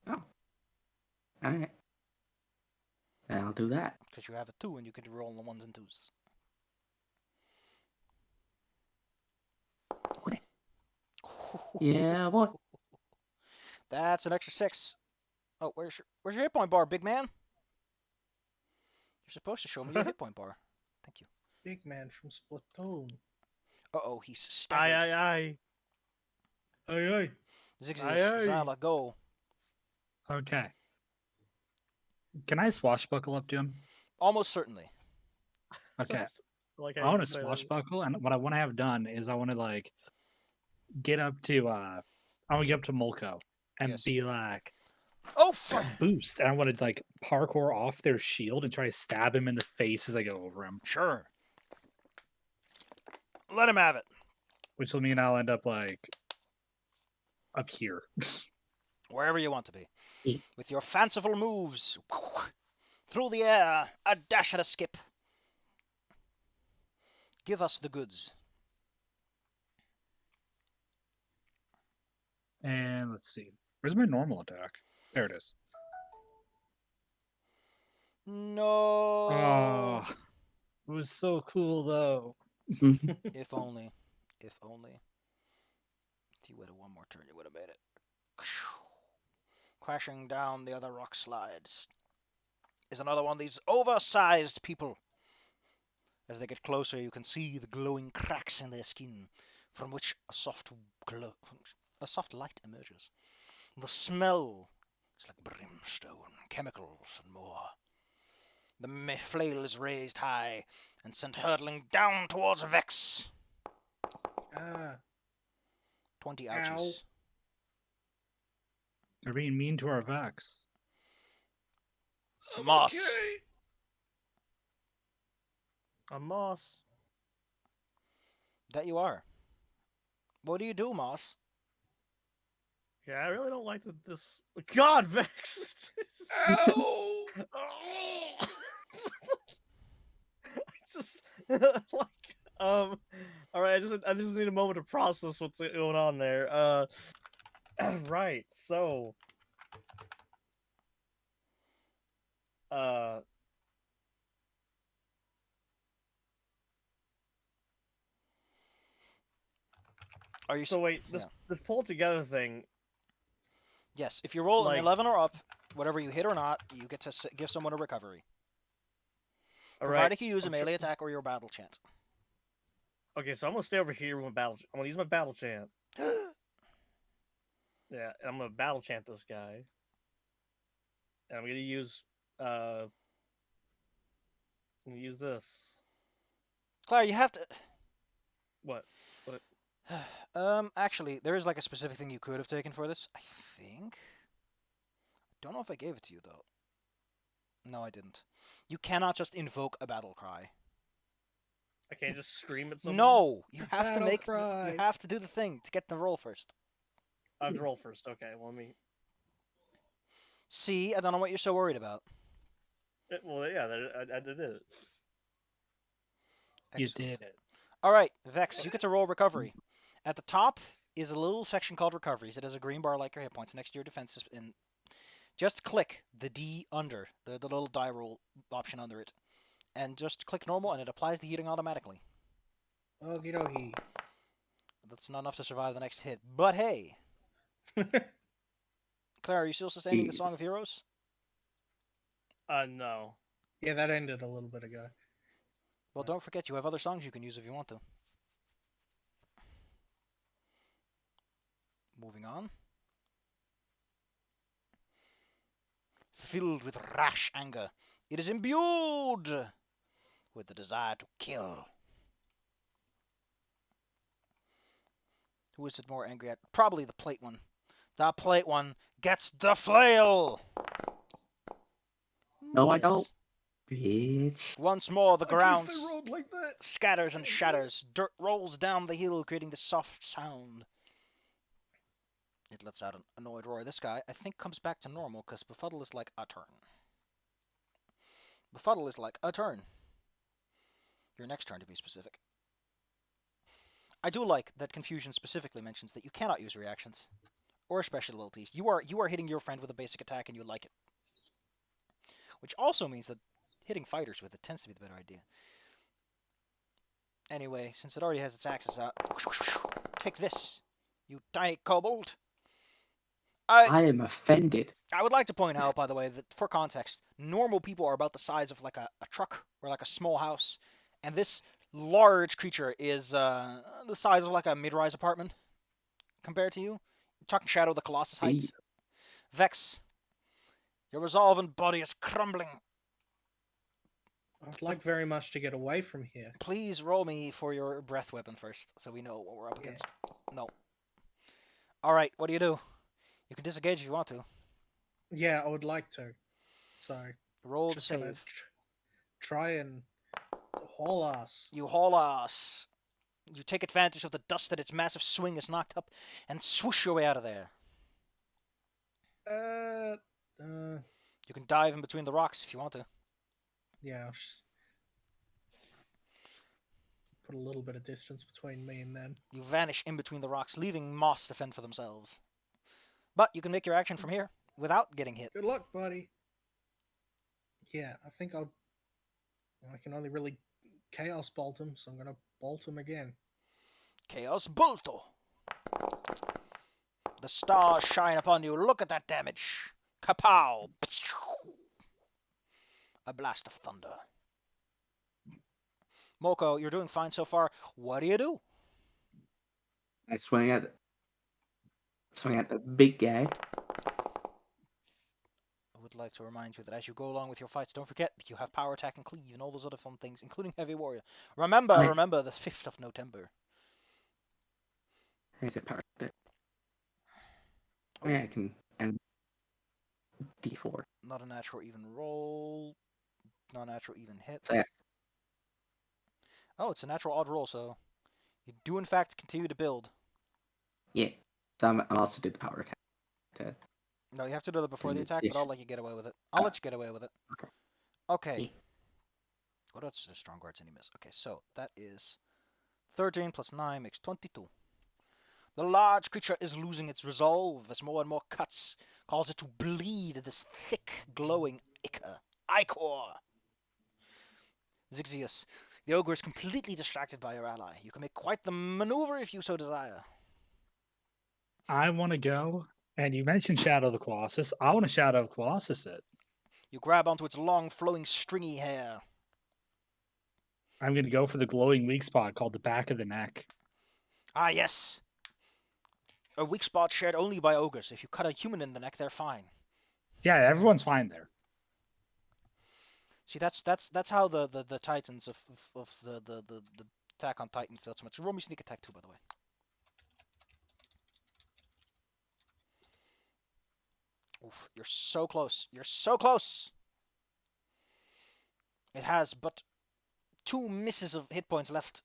Oh. Alright. Then I'll do that. Because you have a 2 and you can roll on the 1s and 2s. Yeah, boy. That's an extra 6. Oh, where's your hit point bar, big man? You're supposed to show me your hit point bar. Thank you. Big man from Splatoon. Uh-oh, he's staggered. Aye. Aye. Zigzius, Zala, go. Okay. Can I swashbuckle up to him? Almost certainly. Okay. Like I want to swashbuckle, and what I want to have done is I want to like get up to I want to get up to Molko and Yes. be like Oh, fuck! boost, and I want to like parkour off their shield and try to stab him in the face as I go over him, Sure. Let him have it. which will mean I'll end up like up here. Wherever you want to be. Yeah. With your fanciful moves. Through the air, a dash and a skip. Give us the goods. And let's see, where's my normal attack? There it is. No. Oh, it was so cool though. If only. If only. If you waited one more turn, you would have made it. Crashing down the other rock slides is another one of these oversized people. As they get closer, you can see the glowing cracks in their skin, from which a soft light emerges. The smell is like brimstone, chemicals, and more. The flail is raised high and sent hurtling down towards Vex. 20 ouches. Ow. They're being mean to our Vex. Moss. I'm Moss. That you are. What do you do, Moss? Yeah, I really don't like this. God, Vex. Ow! I just like all right. I just need a moment to process what's going on there. Right. So, uh, Are you? so wait, this pull together thing. Yes. If you roll like- an 11 or up, whatever you hit or not, you get to give someone a recovery. All Provided right. you use a I'm tr- melee attack or your battle chant. Okay, so I'm gonna stay over here with my battle. I'm gonna use my battle chant. Yeah, and I'm gonna battle chant this guy. And I'm gonna use I'm gonna use this. Claire, you have to. What? Actually, there is like a specific thing you could have taken for this. I think. Don't know if I gave it to you though. No, I didn't. You cannot just invoke a battle cry. I can't just scream at someone. No, you have to Battle make. cry. You have to do the thing to get the roll first. I have to roll first. Okay, well, let me. See, I don't know what you're so worried about. Well, yeah, I did it. You Excellent. did it. All right, Vex, you get to roll recovery. At the top is a little section called recoveries. It has a green bar like your hit points next to your defenses. And just click the D under the little die roll option under it, and just click normal, and it applies the healing automatically. Okie dokie. That's not enough to survive the next hit. But hey, Claire, are you still sustaining the Song of Jesus. Heroes? No. Yeah, that ended a little bit ago. Well, don't forget you have other songs you can use if you want to. Moving on. Filled with rash anger, it is imbued with the desire to kill. Who is it more angry at? Probably the plate one. The plate one gets the flail! No, I Yes. don't. Bitch. Once more, the ground rolled like that. scatters and shatters. Dirt rolls down the hill, creating the soft sound. It lets out an annoyed roar. This guy, I think, comes back to normal because Befuddle is like a turn. Befuddle is like a turn. Your next turn, to be specific. I do like that Confusion specifically mentions that you cannot use reactions or special abilities. You are hitting your friend with a basic attack and you like it. Which also means that hitting fighters with it tends to be the better idea. Anyway, since it already has its axes out, take this, you tiny kobold. I am offended. I would like to point out, by the way, that for context, normal people are about the size of like a truck or like a small house, and this large creature is the size of like a mid-rise apartment compared to you. You're talking Shadow of the Colossus heights. Vex, your resolve and body is crumbling. I'd like very much to get away from here. Please roll me for your breath weapon first, so we know what we're up Yeah. against. No. All right, what do? You can disengage if you want to. Yeah, I would like to. So, Roll the just gonna save. try and haul ass. You haul ass. You take advantage of the dust that its massive swing has knocked up and swoosh your way out of there. You can dive in between the rocks if you want to. Yeah, I'll just put a little bit of distance between me and them. You vanish in between the rocks, leaving Moss to fend for themselves. But you can make your action from here without getting hit. Good luck, buddy. Yeah, I think I can only really chaos bolt him, so I'm gonna bolt him again. Chaos Bolto. The stars shine upon you. Look at that damage. Kapow! A blast of thunder. Moko, you're doing fine so far. What do? I swing at the big guy. I would like to remind you that as you go along with your fights, don't forget that you have power attack and cleave and all those other fun things, including heavy warrior. Remember the 5th of November. Is it power? Yeah, I can. And D4. Not a natural even roll. Not a natural even hit. So yeah, Oh, it's a natural odd roll, so you do in fact continue to build. yeah. So I'm also do the power attack. To, No, you have to do that before the And attack, but yeah. I'll let you get away with it. I'll let you get away with it. Okay. Okay. Yeah. What else is strong guards and you miss? Okay, so that is 13 plus 9 makes 22. The large creature is losing its resolve as more and more cuts cause it to bleed this thick, glowing ichor. Zixius, the ogre is completely distracted by your ally. You can make quite the maneuver if you so desire. I want to go, and you mentioned Shadow of the Colossus. I want to Shadow of Colossus it. You grab onto its long, flowing, stringy hair. I'm going to go for the glowing weak spot called the back of the neck. Ah, yes. A weak spot shared only by ogres. If you cut a human in the neck, they're fine. Yeah, everyone's fine there. See, that's how the Titans of the Attack on Titan feel so much. Roll me sneak attack too, by the way. Oof, you're so close. You're so close. It has but 2 misses of hit points left.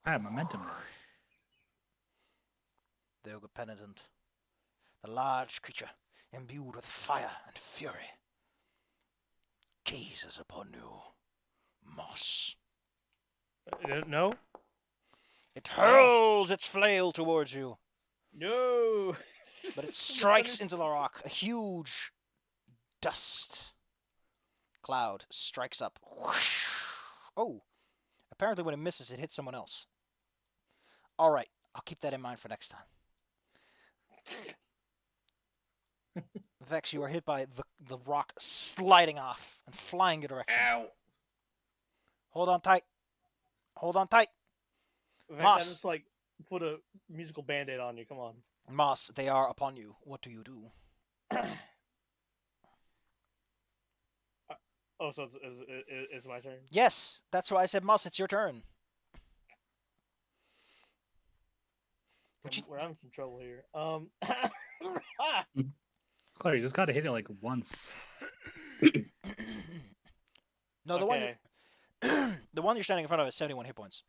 I have momentum now. The ogre penitent. The large creature, imbued with fire and fury, gazes upon you, Moss. No. It hurls its flail towards you, No. but it strikes into the rock. A huge dust cloud strikes up. Whoosh. Oh, apparently when it misses, it hits someone else. All right, I'll keep that in mind for next time. Vex, you are hit by the rock sliding off and flying your direction. Ow! Hold on tight. Hold on tight. Vex, I Moss. just like put a musical band-aid on you. Come on. Moss, they are upon you. What do you do? Oh, so it's my turn. Yes, that's why I said Moss, it's your turn. Would you... We're having some trouble here. Claire, you just got to hit it like once. No, the Okay. one the one you're standing in front of has 71 hit points.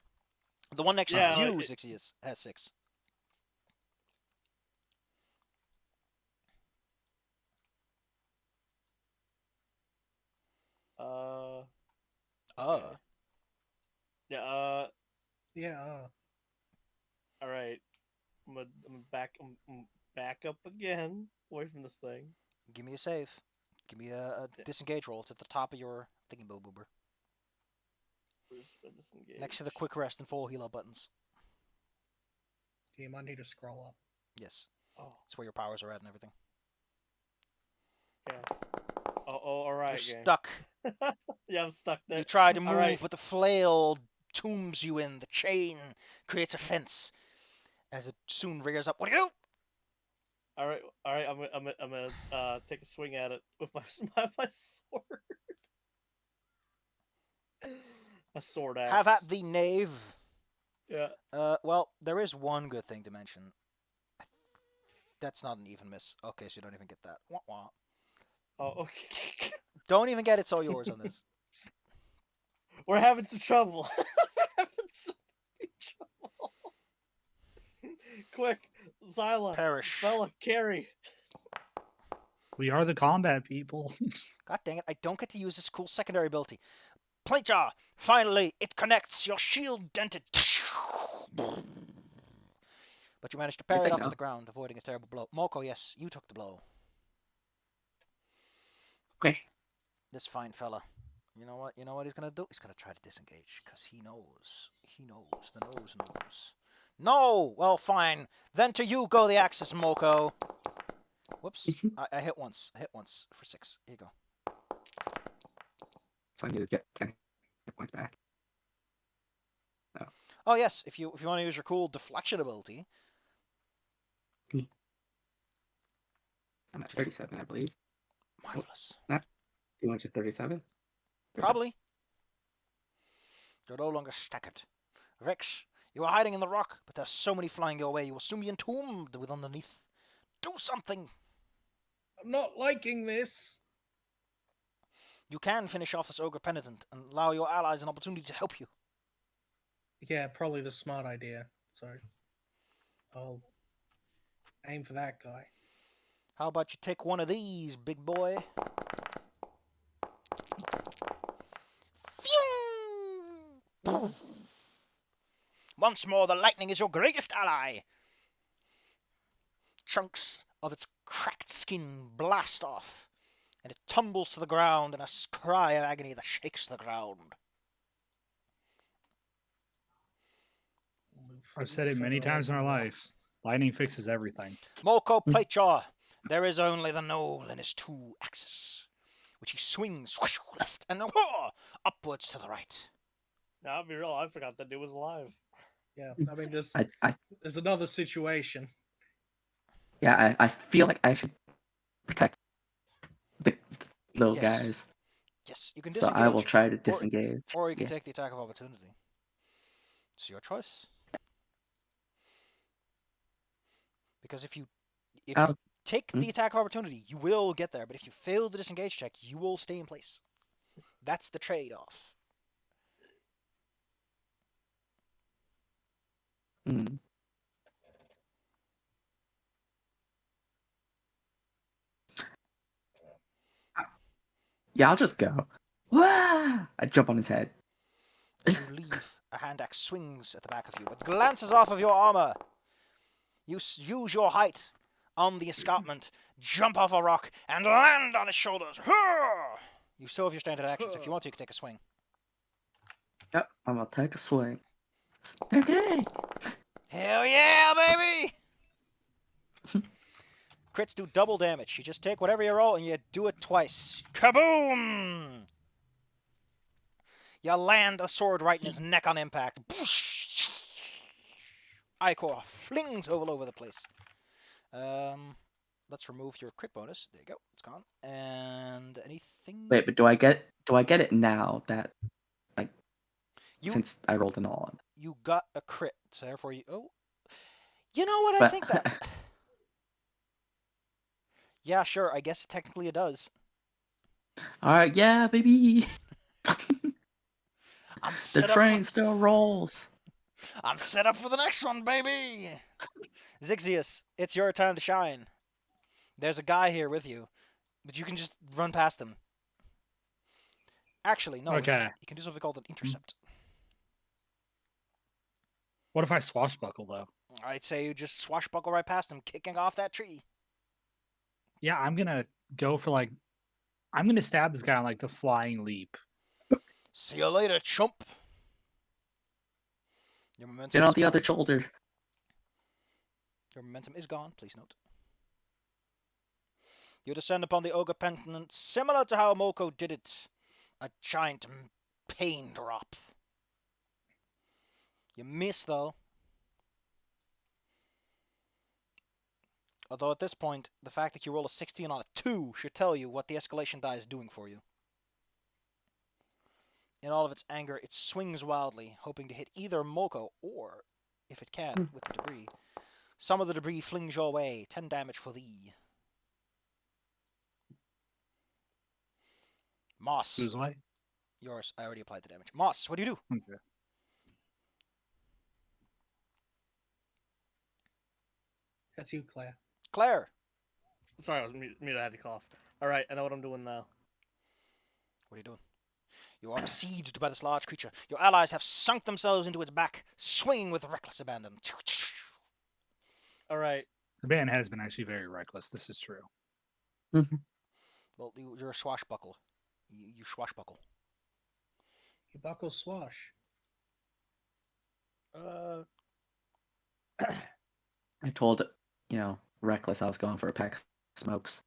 The one next Yeah, to you, like, Zixius, has 6. Okay. Oh. Yeah. Yeah. All right. I'm back up again, away from this thing. Give me a save. Give me a disengage roll. It's at the top of your thingy boober. Where's the disengage? Next to the quick rest and full heal up buttons. You might need to scroll up. Yes. Oh, That's where your powers are at and everything. yeah. Oh, all right. You're game. stuck. Yeah, I'm stuck there. You try to All move, right. but the flail tombs you in. The chain creates a fence as it soon rears up. What do you do? All right. I'm gonna take a swing at it with my my sword. A sword axe. Have at the knave. Yeah. Well, there is one good thing to mention. That's not an even miss. Okay, so you don't even get that. Wah, wah. Oh, okay. Don't even get it. It's all yours on this. We're having some trouble. We're having some trouble. Quick, Zyla, Perish. Bella, carry. We are the combat people. God dang it, I don't get to use this cool secondary ability. Platejaw! Finally, it connects. Your shield dented. But you managed to parry Yes, it I off to know. the ground, avoiding a terrible blow. Moko, yes, you took the blow. Okay. This fine fella. You know what? You know what he's gonna do? He's gonna try to disengage, because he knows. He knows. The nose knows. No! Well, fine. Then to you go the axis, Moko. Whoops. I hit once. I hit once for 6. Here you go. So I need to get 10 hit points back. Oh yes, if you want to use your cool deflection ability. I'm at 37, I believe. Marvelous. 237. Probably. You're no longer staggered. Rex, you are hiding in the rock, but there's so many flying your way, you will soon be entombed with underneath. Do something! I'm not liking this. You can finish off this ogre penitent and allow your allies an opportunity to help you. Yeah, probably the smart idea. So I'll aim for that guy. How about you take one of these, big boy? Phew! Once more, the lightning is your greatest ally. Chunks of its cracked skin blast off, and it tumbles to the ground in a cry of agony that shakes the ground. We'll move I've said it many further away times in from our the life. rocks. Lightning fixes everything. Moko Platejaw, there is only the knoll and his two axes, which he swings whoosh, left and upwards to the right. Now, I'll be real. I forgot that dude was alive. Yeah, I mean, I there's another situation. yeah, I feel like I should protect the little Yes. guys. Yes, you can So disengage. I will try to disengage. Or you can Yeah. take the attack of opportunity. It's your choice. Because if you I'll- take the attack of opportunity, you will get there. But if you fail the disengage check, you will stay in place. That's the trade-off. Mm. Yeah, I'll just go. Wah! I jump on his head. You leave. A hand axe swings at the back of you, but glances off of your armor. You use your height on the escarpment, jump off a rock, and land on his shoulders. Hurr! You still have your standard actions. If you want to, you can take a swing. Yep, I'm gonna take a swing. Okay. Hell yeah, baby! Crits do double damage. You just take whatever you roll and you do it twice. Kaboom! You land a sword right in his neck on impact. Icor flings all over the place. Let's remove your crit bonus. There you go. It's gone. And anything? Wait, but do I get it now that you since I rolled an all? you got a crit, so therefore you. Oh, you know what? I But- think that. Yeah, sure. I guess technically it does. Alright, yeah, baby. I'm The set train up. still rolls. I'm set up for the next one, baby. Zixius, it's your time to shine. There's a guy here with you, but you can just run past him. Actually, no. Okay. You can do something called an intercept. What if I swashbuckle though? I'd say you just swashbuckle right past him, kicking off that tree. Yeah, I'm gonna go for I'm gonna stab this guy on the flying leap. See you later, chump. Your momentum. Get on is the gone. other shoulder. Your momentum is gone. Please note. You descend upon the ogre penitent, similar to how Moko did it. A giant pain drop. You miss though. Although at this point, the fact that you roll a 16 on a 2 should tell you what the escalation die is doing for you. In all of its anger, it swings wildly, hoping to hit either Moko or, if it can, with the debris. Some of the debris flings your way. 10 damage for thee. Moss. Who's way? Yours. I already applied the damage. Moss, what do you do? Okay. That's you, Claire. Claire, Sorry, I was muted. I had to cough. All right, I know what I'm doing now. what are you doing? You are besieged by this large creature. Your allies have sunk themselves into its back, swinging with reckless abandon. All right. The band has been actually very reckless. This is true. Well, you're a swashbuckle. You swashbuckle. You buckle swash. I told Reckless I was going for a pack of smokes.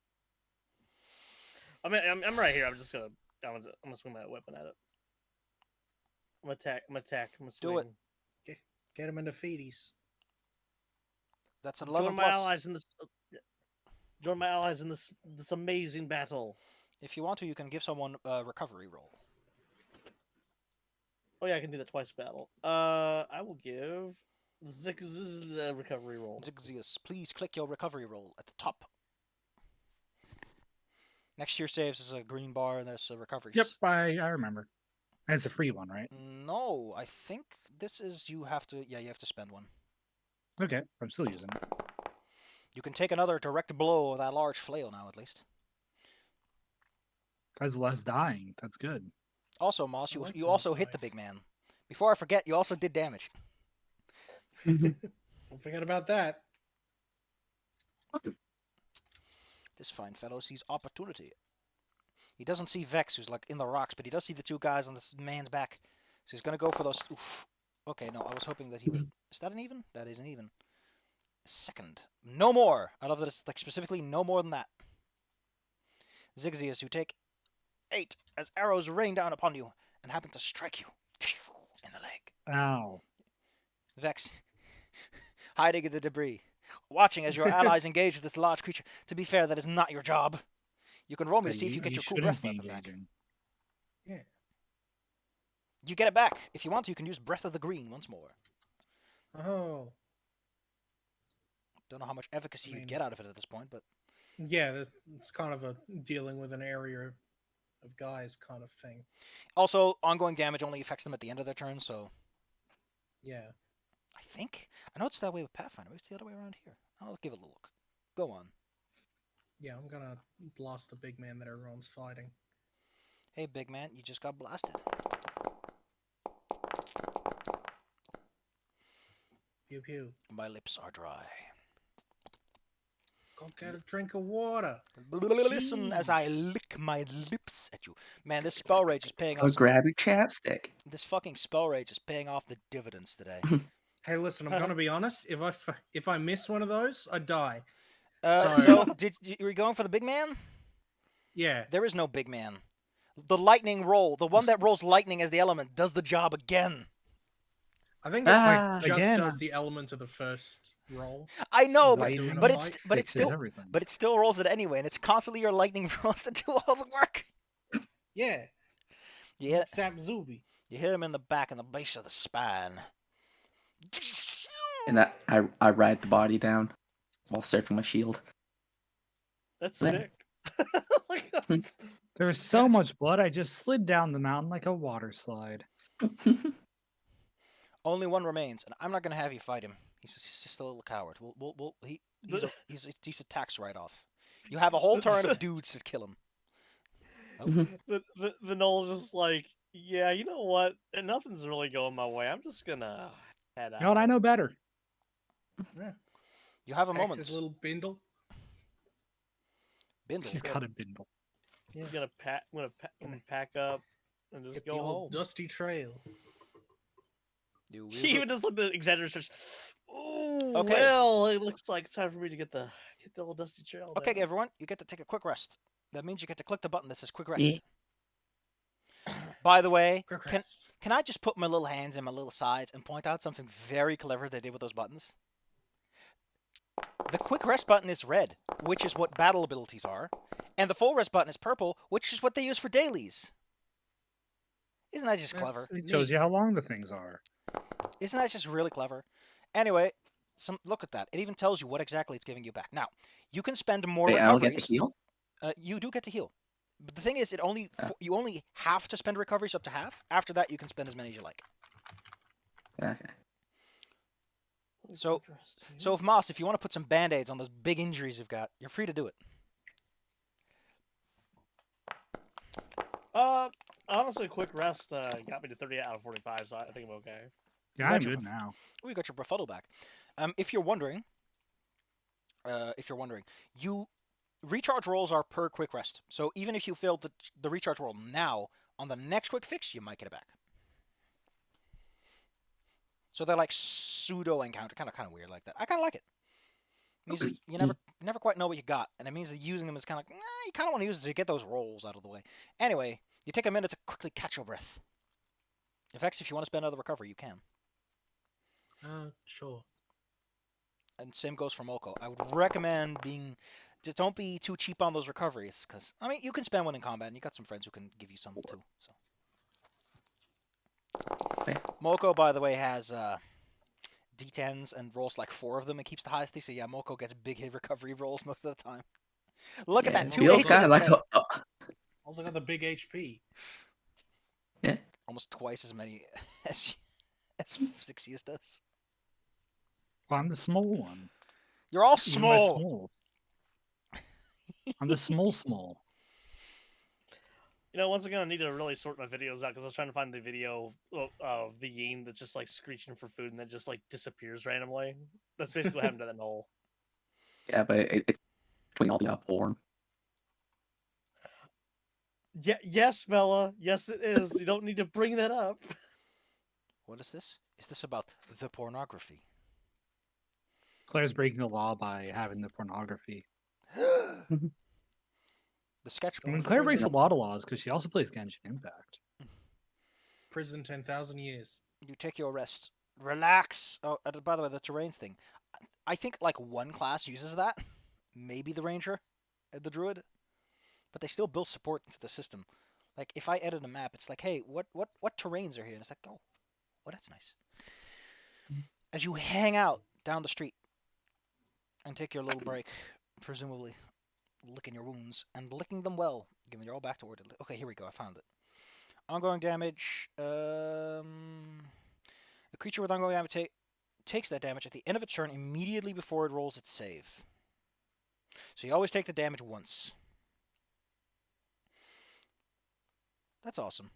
I mean, I'm right here. I'm gonna swing my weapon at it. I'm gonna attack. I'm gonna swing. Do it. Get him into feeties. That's an 11 Join my plus. allies in this. Join my allies in this amazing battle. If you want to, you can give someone a recovery roll. Oh yeah, I can do that twice a battle. I will give Zix a recovery roll. Zixius, please click your recovery roll at the top. Next to your saves is a green bar, and there's recoveries. Yep, I remember. And it's a free one, right? No, I think this is you have to. Yeah, you have to spend one. Okay, I'm still using it. You can take another direct blow of that large flail now, at least. That's less dying. That's good. Also, Moss, I you like you to also not hit die. the big man. Before I forget, you also did damage. Don't forget about that. This fine fellow sees opportunity. He doesn't see Vex, who's like in the rocks, but he does see the two guys on this man's back. So he's gonna go for those. Oof. Okay, no, I was hoping that he would. Is that an even? That is an even. Second, no more. I love that it's like specifically no more than that. Zigzazius, you take 8 as arrows rain down upon you and happen to strike you in the leg. Ow. Vex, hiding in the debris, watching as your allies engage with this large creature. To be fair, that is not your job. You can roll me to see if you get your cool breath shouldn't be weapon back. engaging. Yeah. You get it back. If you want to, you can use Breath of the Green once more. Oh. Don't know how much efficacy I you'd mean- get out of it at this point, but Yeah, it's kind of a dealing with an area of guys kind of thing. also ongoing damage only affects them at the end of their turn, so Yeah. I think I know it's that way with Pathfinder. Maybe it's the other way around here. I'll give it a look. Go on. Yeah, I'm gonna blast the big man that everyone's fighting. Hey, big man, you just got blasted. Pew pew. My lips are dry. Go get a drink of water. Listen as I Jeez. lick my lips at you. Man, this spell rage is paying Go off. grab your chapstick. This fucking spell rage is paying off the dividends today. Hey, listen, I'm gonna be honest. If I miss one of those, I die. So, So- were you going for the big man? Yeah. There is no big man. The lightning roll, the one that rolls lightning as the element, does the job again. I think it Ah, just again, does the element of the first roll. I know, but Lightning but fight it's but it's fixes still everything. but it still rolls it anyway, and it's constantly your lightning rolls that do all the work. Yeah. You hit, Zap Zuby. you hit him in the back and the base of the spine. And I ride the body down while surfing my shield. That's Yeah. sick. Like, There was so much blood, I just slid down the mountain like a water slide. Only one remains, and I'm not gonna have you fight him. He's just a little coward. He's a tax write-off. You have a whole turn of dudes to kill him. the Noel's just like, yeah, you know what? Nothing's really going my way. I'm just gonna head out. You know what? I know better. You have a Packs moment. his little bindle. Bindle. He's got a bindle. I'm gonna pack up and just Get the go home. old dusty trail. You will He go- even does like the exaggerated. Ooh, Okay. well, it looks like it's time for me to get the old dusty trail. Okay, down. everyone, you get to take a quick rest. That means you get to click the button that says quick rest. Yeah. By the way, Quick can rest. can I just put my little hands in my little sides and point out something very clever they did with those buttons? The quick rest button is red, which is what battle abilities are, and the full rest button is purple, which is what they use for dailies. Isn't that just That's- clever? It shows you how long the things are. Isn't that just really clever? Anyway, look at that. It even tells you what exactly it's giving you back. Now, you can spend more Wait, I don't get recoveries. the heal? You do get to heal, but the thing is, Ah. you only have to spend recoveries up to half. After that, you can spend as many as you like. Okay. So if Moss, if you want to put some band-aids on those big injuries you've got, you're free to do it. Honestly, quick rest got me to 38 out of 45, so I think I'm okay. Yeah, I'm Gotcha. good now. Oh, you got your Befuddle back. If you're wondering, you recharge rolls are per quick rest. So even if you failed the recharge roll now, on the next quick fix, you might get it back. So they're like pseudo encounter, kind of weird like that. I kind of like it. It means Okay. you never quite know what you got, and it means that using them is kind of like, you kind of want to use it to get those rolls out of the way. Anyway, you take a minute to quickly catch your breath. In fact, if you want to spend another recovery, you can. Sure. And same goes for Moko. I would recommend just don't be too cheap on those recoveries, because I mean you can spend one in combat, and you got some friends who can give you some too. So Okay. Moko, by the way, has D10s and rolls like 4 of them and keeps the highest. So yeah, Moko gets big hit recovery rolls most of the time. Look at Yeah, that, it 2 feels feels H's kind and of a like 10. Also got the big HP. Almost twice as many as Sixius does. Well, I'm the small one. You're all Even my small. smalls. I'm the small. You know, once again, I need to really sort my videos out because I was trying to find the video of the Yeen that's just like screeching for food and then just like disappears randomly. That's basically what happened to that knoll. Yeah, but it's between all the porn. Yeah, yes, Bella. Yes, it is. You don't need to bring that up. What is this? Is this about the pornography? Claire's breaking the law by having the pornography. The sketch. I mean, what is Claire it? breaks a lot of laws because she also plays Genshin Impact. Prison 10,000 years. You take your rest. Relax. Oh, by the way, the terrains thing. I think like one class uses that. Maybe the ranger, the druid, but they still build support into the system. Like if I edit a map, it's like, hey, what terrains are here? And it's like, oh, that's nice. As you hang out down the street and take your little break, presumably licking your wounds and licking them well, given you're all back to order. Okay, here we go. I found it. Ongoing damage. A creature with ongoing damage takes that damage at the end of its turn immediately before it rolls its save. So you always take the damage once. That's awesome.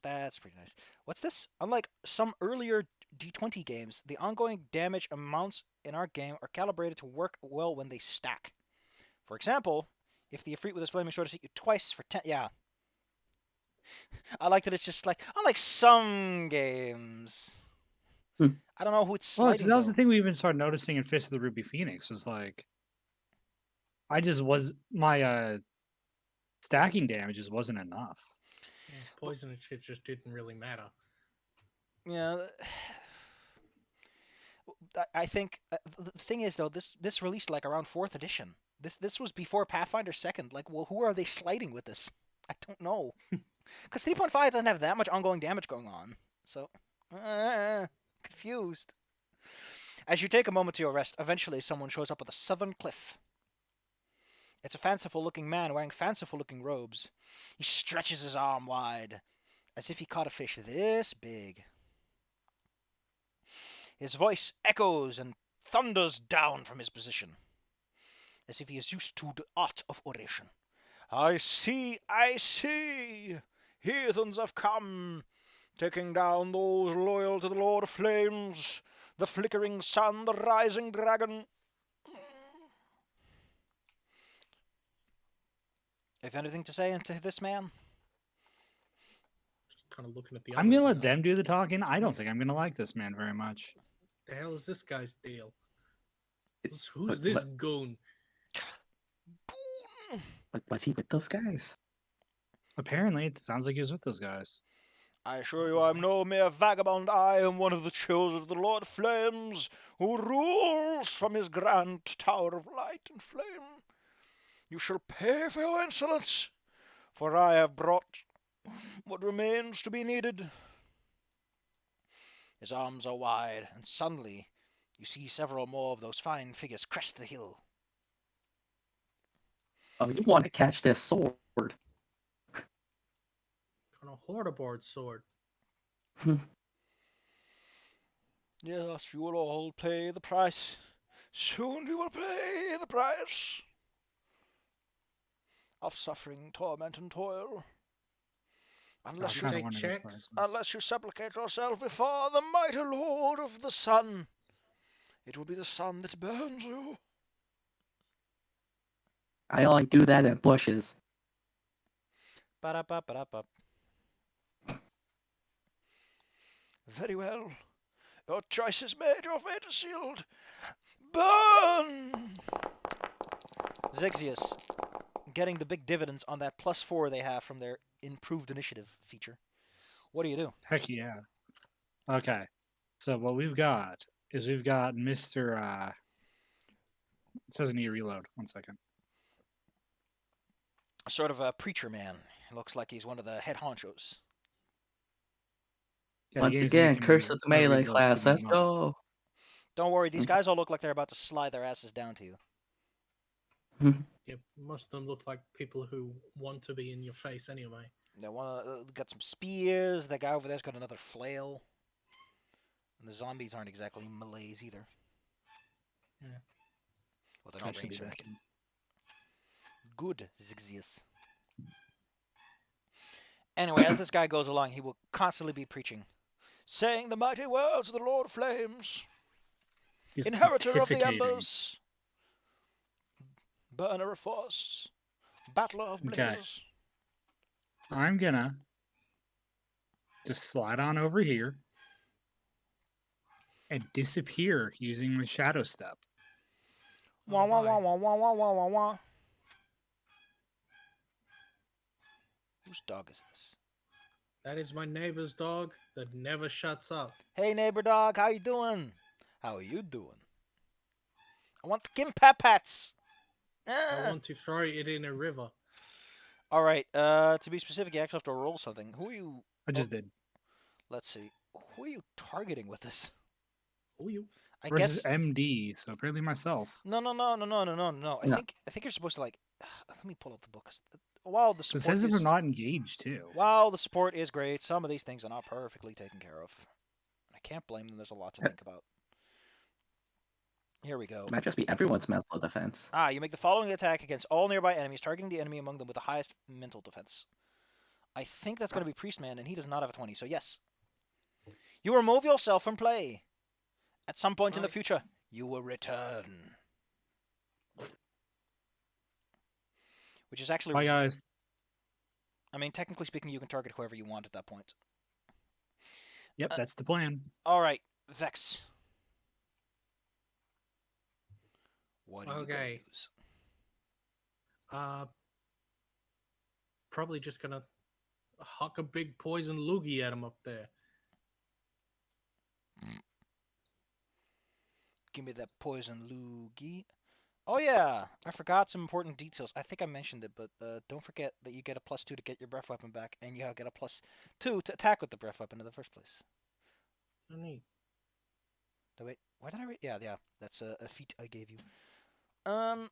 That's pretty nice. What's this? Unlike some earlier D20 games, the ongoing damage amounts in our game are calibrated to work well when they stack. For example, if the Ifrit with his flaming sword hit you twice for 10... Yeah. I like that it's just like... Unlike some games... I don't know who it's Well, sliding, because that was the though. thing we even started noticing in Fist of the Ruby Phoenix was like, my stacking damage just wasn't enough. Yeah, poison and shit just didn't really matter. Yeah. I think the thing is though, this released like around 4th edition. This was before Pathfinder 2nd. Like, well, who are they sliding with this? I don't know. Because 3.5 doesn't have that much ongoing damage going on. So, confused. As you take a moment to your rest, eventually someone shows up at the southern cliff. It's a fanciful-looking man wearing fanciful-looking robes. He stretches his arm wide, as if he caught a fish this big. His voice echoes and thunders down from his position, as if he is used to the art of oration. I see, heathens have come, taking down those loyal to the Lord of Flames, the flickering sun, the rising dragon. Have anything to say to this man? Just kind of looking at the I'm gonna others let now. them do the talking. I don't think I'm gonna like this man very much. The hell is this guy's deal? But- Who's this goon? Was he with those guys? Apparently, it sounds like he was with those guys. I assure you I am no mere vagabond. I am one of the chosen of the Lord of Flames, who rules from his grand tower of light and flame. You shall pay for your insolence, for I have brought what remains to be needed. His arms are wide, and suddenly you see several more of those fine figures crest the hill. Oh, you want to catch this sword? On a Hordaboard sword. Yes, you will all pay the price. Soon you will pay the price of suffering, torment, and toil. Unless you you, take one of those checks? prices. unless you supplicate yourself before the mighty Lord of the Sun. It will be the sun that burns you. I only do that in bushes. Ba-da-ba-ba-da-ba. Very well. Your choice is made, your fate is sealed. Burn! Zexius, getting the big dividends on that +4 they have from their improved initiative feature. What do you do? Heck yeah. Okay. So what we've got is we've got Mr. It says I need to reload. 1 second. Sort of a preacher man. Looks like he's one of the head honchos. Yeah, the Once game's again, making me Curse of the Melee reload class. for Let's me. go. Don't worry, these Okay. guys all look like they're about to slide their asses down to you. Yeah, most of them look like people who want to be in your face anyway. They got some spears. That guy over there's got another flail. And the zombies aren't exactly Malays either. Yeah. Well, they're I not should be ranged. back in. Good, Zigzius. Anyway, as this guy goes along, he will constantly be preaching, saying the mighty words of the Lord of Flames, He's inheritor of the pontificating. embers, burner of frosts, battler of Okay. blazes. I'm gonna just slide on over here and disappear using the shadow step. Wah wah hi. wah wah wah wah wah wah wah. Whose dog is this? That is my neighbor's dog that never shuts up. Hey neighbor dog, how you doing? How are you doing? I want the Kim Pats. I want to throw it in a river. All right. To be specific, you actually have to roll something. Who are you? I just did. Let's see. Who are you targeting with this? Oh, you. I Versus guess. MD, so apparently myself. No. I No. think you're supposed to like. Let me pull up the book. While the It support says if is, we're not engaged too. while the support is great, some of these things are not perfectly taken care of. I can't blame them. There's a lot to think about. Here we go. It might just be everyone's mental defense. You make the following attack against all nearby enemies, targeting the enemy among them with the highest mental defense. I think that's going to be Priestman, and he does not have a 20, so yes. You remove yourself from play. At some point in the Right. future, you will return. Which is actually... Bye guys. I mean, technically speaking, you can target whoever you want at that point. Yep, that's the plan. Alright, Vex. What are you gonna Okay. use? Probably just gonna huck a big poison loogie at him up there. Give me that poison loogie. Oh yeah, I forgot some important details. I think I mentioned it, but don't forget that you get a +2 to get your breath weapon back, and you get a +2 to attack with the breath weapon in the first place. Oh, neat. Wait, why did I write? Yeah, that's a feat I gave you.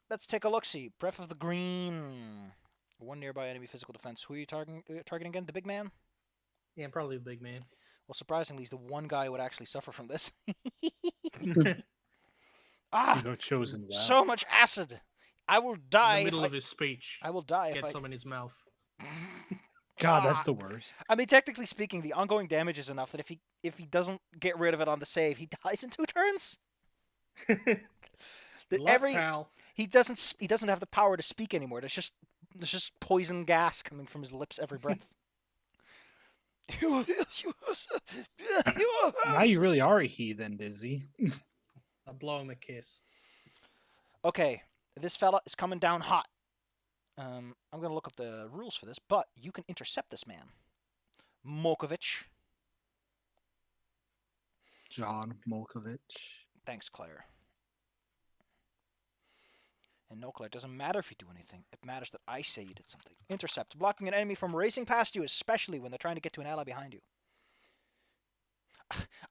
Let's take a look-see. Breath of the Green. One nearby enemy physical defense. Who are you targeting again? The big man? Yeah, probably a big man. Well, surprisingly, he's the one guy who would actually suffer from this. You Ah, have chosen well. so much acid. I will In die. the if middle I, of his speech, I will die if get I. some in his mouth. God, that's Ah. the worst. I mean, technically speaking, the ongoing damage is enough that if he doesn't get rid of it on the save, he dies in 2 turns. That Luck, every pal. he doesn't have the power to speak anymore. There's just poison gas coming from his lips every breath. Now you really are a heathen, Dizzy. I blow him a kiss. Okay, this fella is coming down hot. I'm gonna look up the rules for this, but you can intercept this man, Molkovich. John Molkovich. Thanks, Claire. And no, Claire, it doesn't matter if you do anything. It matters that I say you did something. Intercept, blocking an enemy from racing past you, especially when they're trying to get to an ally behind you.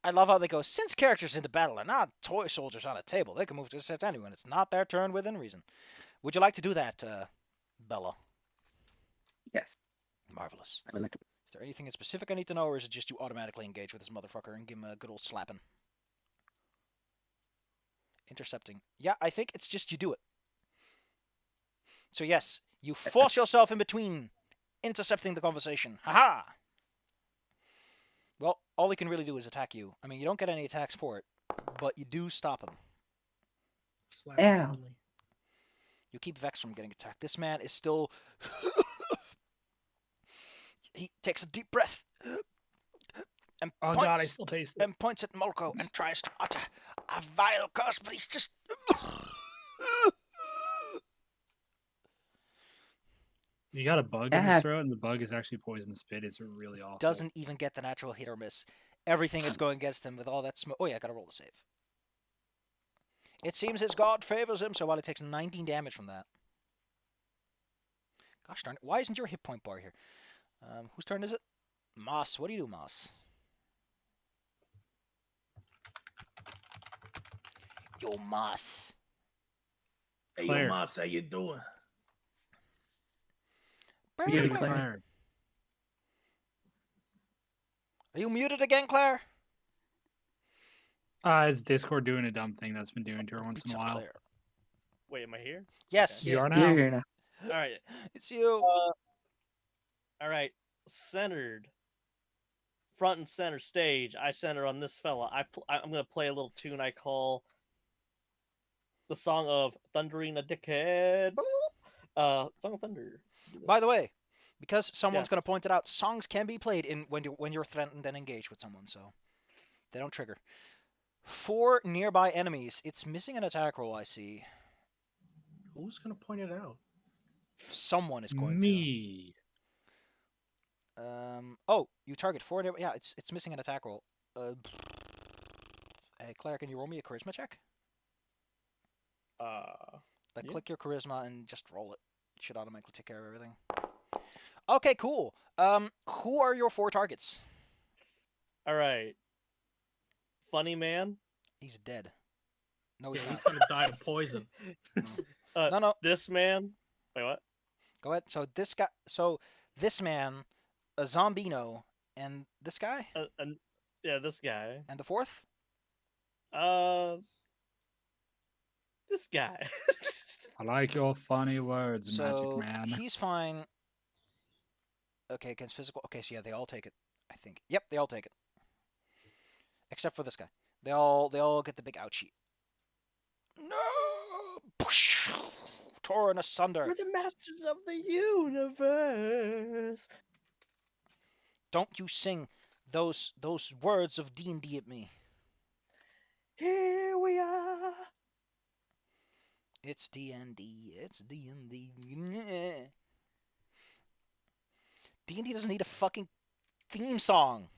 I love how they go, since characters in the battle are not toy soldiers on a table, they can move to intercept anyone. It's not their turn within reason. Would you like to do that, Bella? Yes. Marvelous. I would like to. Is there anything in specific I need to know, or is it just you automatically engage with this motherfucker and give him a good old slapping? Intercepting. Yeah, I think it's just you do it. So yes, you force yourself in between, intercepting the conversation. Haha! Well, all he can really do is attack you. I mean, you don't get any attacks for it, but you do stop him. Slap his Ow. only. You keep Vex from getting attacked. This man is still... He takes a deep breath and Oh points, God, I still taste it. and points at Molko and tries to utter a vile curse, but he's just... You got a bug in his throat, and the bug is actually poison spit. It's really awful. Doesn't even get the natural hit or miss. Everything is going against him with all that smoke. Oh yeah, I gotta roll the save. It seems his god favors him, so while he takes 19 damage from that. Gosh darn it, why isn't your hit point bar here? Whose turn is it? Moss, what do you do, Moss? Yo, Moss. Hey, Claire. yo, Moss, how you doing? Muted Claire. Claire. Claire. Are you muted again, Claire? It's Discord doing a dumb thing that's been doing to her once in a Pizza while. Claire. Wait, am I here? Yes, You are You're now. here now. All right. it's you. All right. Centered. Front and center stage. I center on this fella. I'm gonna play a little tune I call the song of Thundering a Dickhead. Song of Thunder. Do By the this. way, because someone's going Yes. to point it out, songs can be played in when you're threatened and engaged with someone, so they don't trigger. For nearby enemies, it's missing an attack roll. I see. Who's gonna point it out? Someone is going Me. to. Oh, you target four. Yeah, it's missing an attack roll. Hey, Claire, can you roll me a charisma check? Like, Yeah. click your charisma and just roll it. It should automatically take care of everything. Okay, cool. Who are your 4 targets? All right. Funny man. He's dead. No, he's Yeah, not. he's gonna die of poison. No. This man. Wait, what? Go ahead. So this guy. So this man, a Zombino, and this guy, Yeah, this guy. and the 4th. This guy. I like your funny words, So Magic Man. he's fine. Okay, against physical. Okay, so yeah, they all take it. I think. Yep, they all take it. Except for this guy. They all get the big ouchie. No! Torn asunder. We're the masters of the universe. Don't you sing those words of D&D at me. Here we are. It's D&D. It's D&D. D&D doesn't need a fucking theme song.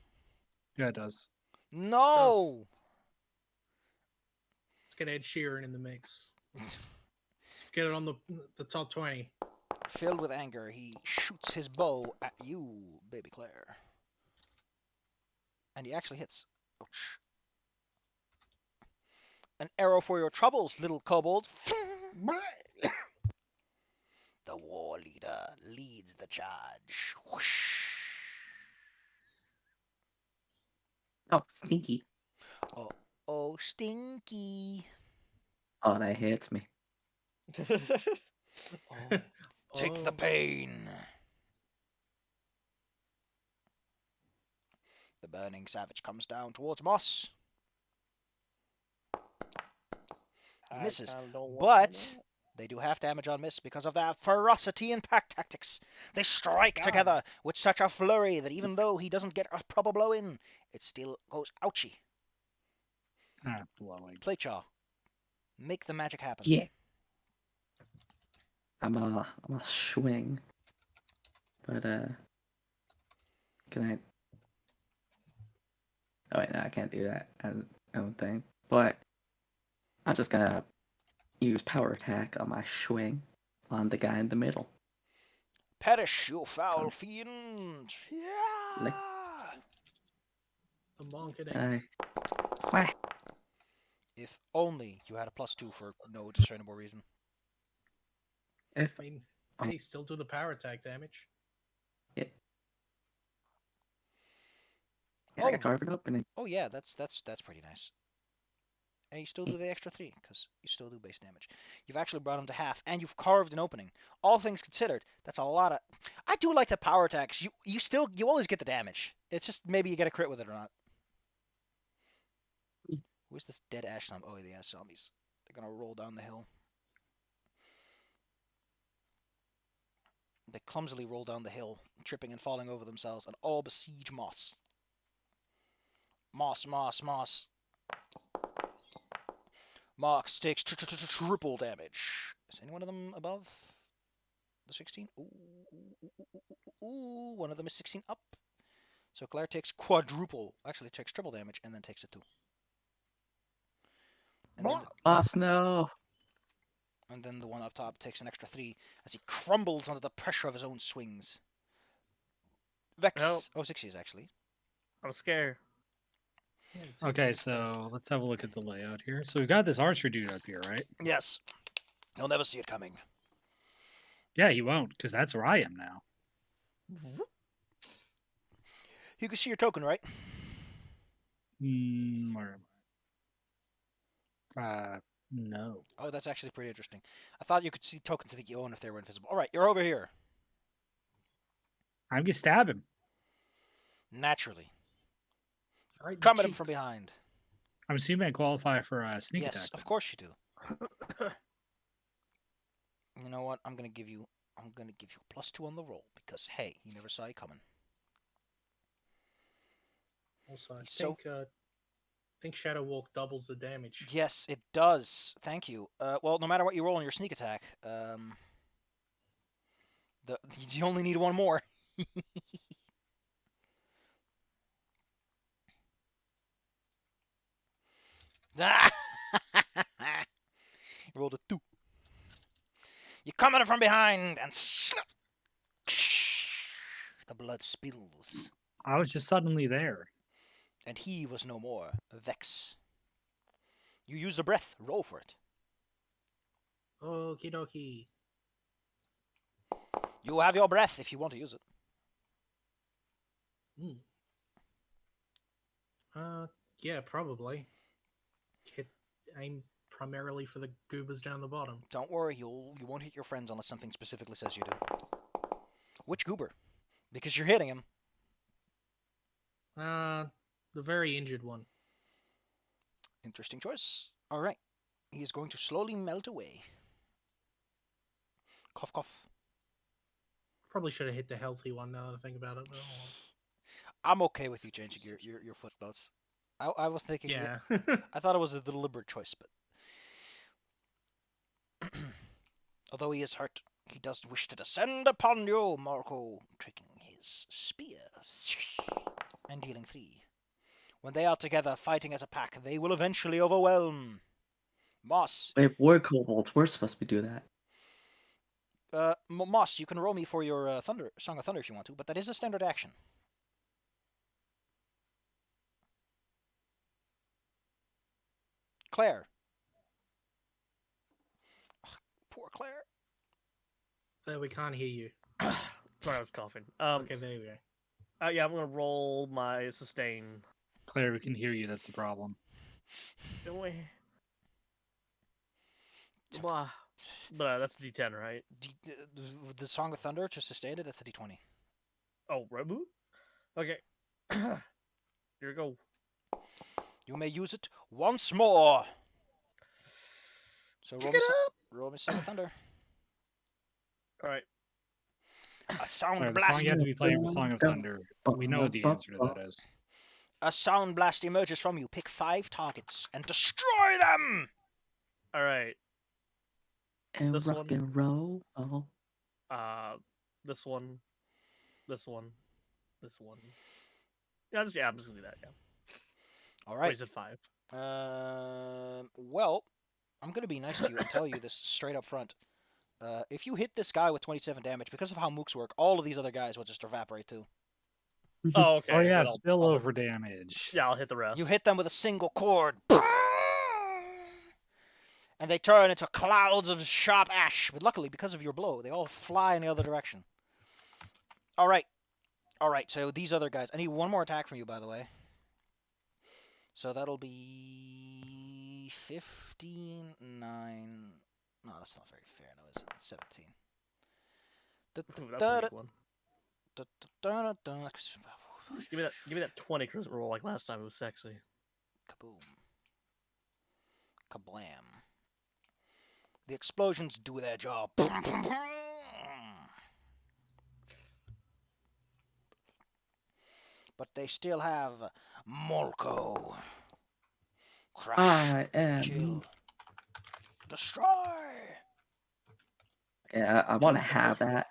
Yeah, it does. No. Let's get Ed Sheeran in the mix. Let's get it on the top 20. Filled with anger, he shoots his bow at you, baby Claire. And he actually hits. Ouch. An arrow for your troubles, little kobold. The war leader leads the charge. Whoosh. Oh, sneaky. Oh, stinky. Oh, that hits me. Take the Oh, pain. The burning savage comes down towards Moss. He misses, I kinda don't want but that. they do half damage on miss because of their ferocity and pack tactics. They strike God. together with such a flurry that even though he doesn't get a proper blow in, it still goes ouchie. Blowing. Playchaw, make the magic happen. Yeah. I'm a swing. But can I? Oh wait, no, I can't do that. I don't think. But I'm just gonna use power attack on my swing on the guy in the middle. Perish, you foul fiend! Yeah. Lick. the monk and And I If only you had a +2 for no discernible reason. I mean, hey, still do the power attack damage. I got carved open. And Oh yeah, that's pretty nice. And you still do the extra 3 because you still do base damage. You've actually brought him to half, and you've carved an opening. All things considered, that's a lot of. I do like the power attacks. You always get the damage. It's just maybe you get a crit with it or not. Where's this dead ash zombie? Oh, yeah, zombies. They're gonna roll down the hill. They clumsily roll down the hill, tripping and falling over themselves, and all besiege Moss. Moss. Mox takes triple damage. Is any one of them above the 16? Ooh, one of them is 16 up. So Claire takes quadruple. Actually, takes triple damage and then takes it too. And then the one up top takes an extra 3 as he crumbles under the pressure of his own swings. Vex. Nope. Oh, 60s actually. I'm scared. Yeah, it takes Okay, his so first. let's have a look at the layout here. So we've got this archer dude up here, right? Yes. He'll never see it coming. Yeah, he won't, because that's where I am now. You can see your token, right? Where am I? No. Oh, that's actually pretty interesting. I thought you could see tokens that you own if they were invisible. All right, you're over here. I'm gonna stab him. Naturally. Right in the Come at him from cheeks. behind. I'm assuming I qualify for a sneak Yes, attack. of then. course you do. You know what? I'm gonna give you +2 on the roll because hey, you never saw it coming. Also, I So- think Shadow Walk doubles the damage. Yes, it does. Thank you. Well, no matter what you roll on your sneak attack, you only need one more. Ah! You rolled a 2. You come at it from behind and snap. The blood spills, I was just suddenly there. and he was no more. Vex. You use the breath. Roll for it. Okie dokie. You have your breath if you want to use it. Yeah, probably. Aim primarily for the goobers down the bottom. Don't worry, you won't hit your friends unless something specifically says you do. Which goober? Because you're hitting him. The very injured one. Interesting choice. All right. He is going to slowly melt away. Cough, cough. Probably should have hit the healthy one now that I think about it. But I'm okay with you changing your footnotes. I was thinking. yeah. I thought it was a deliberate choice, but although he is hurt, he does wish to descend upon you, Marco, taking his spear and dealing 3. When they are together fighting as a pack, they will eventually overwhelm. Moss, Wait, we're kobolds. We're supposed to do that. Moss, you can roll me for your Song of Thunder if you want to, but that is a standard action. Claire. Ugh, poor Claire. There, we can't hear you. Sorry, I was coughing. Okay, there we go. Yeah, I'm gonna roll my sustain. Claire, we can hear you. That's the problem. Blah. But that's a D10, right? The Song of Thunder, just to state it, that's a D20. Oh, Rebu? Okay. Here we go. You may use it once more. So Pick it up! roll me Song of Thunder. Alright. A sound Claire, the blast. song you have to be playing the Song of Thunder. We know the answer to that is. A sound blast emerges from you. Pick 5 targets and destroy them. Alright. And This rock one. and roll. Oh. This one. This one. This one. Yeah, I'm just gonna do that, yeah. All Wait, right. is it 5? Well, I'm gonna be nice to you and tell you this straight up front. If you hit this guy with 27 damage, because of how mooks work, all of these other guys will just evaporate too. Oh, okay. Oh yeah, then I'll- spillover damage. Yeah, I'll hit the rest. You hit them with a single cord. And they turn into clouds of sharp ash. But luckily, because of your blow, they all fly in the other direction. All right. All right, so these other guys. I need one more attack from you, by the way. So that'll be 15, 9. No, that's not very fair. No, is it? 17. Ooh, that's a weak one. Kaboom. Give me that 20 charisma roll like last time. It was sexy. Kablam. The explosions do their job. But they still have Molko. Crush. I am. Kill. Destroy. Yeah, I want to have that.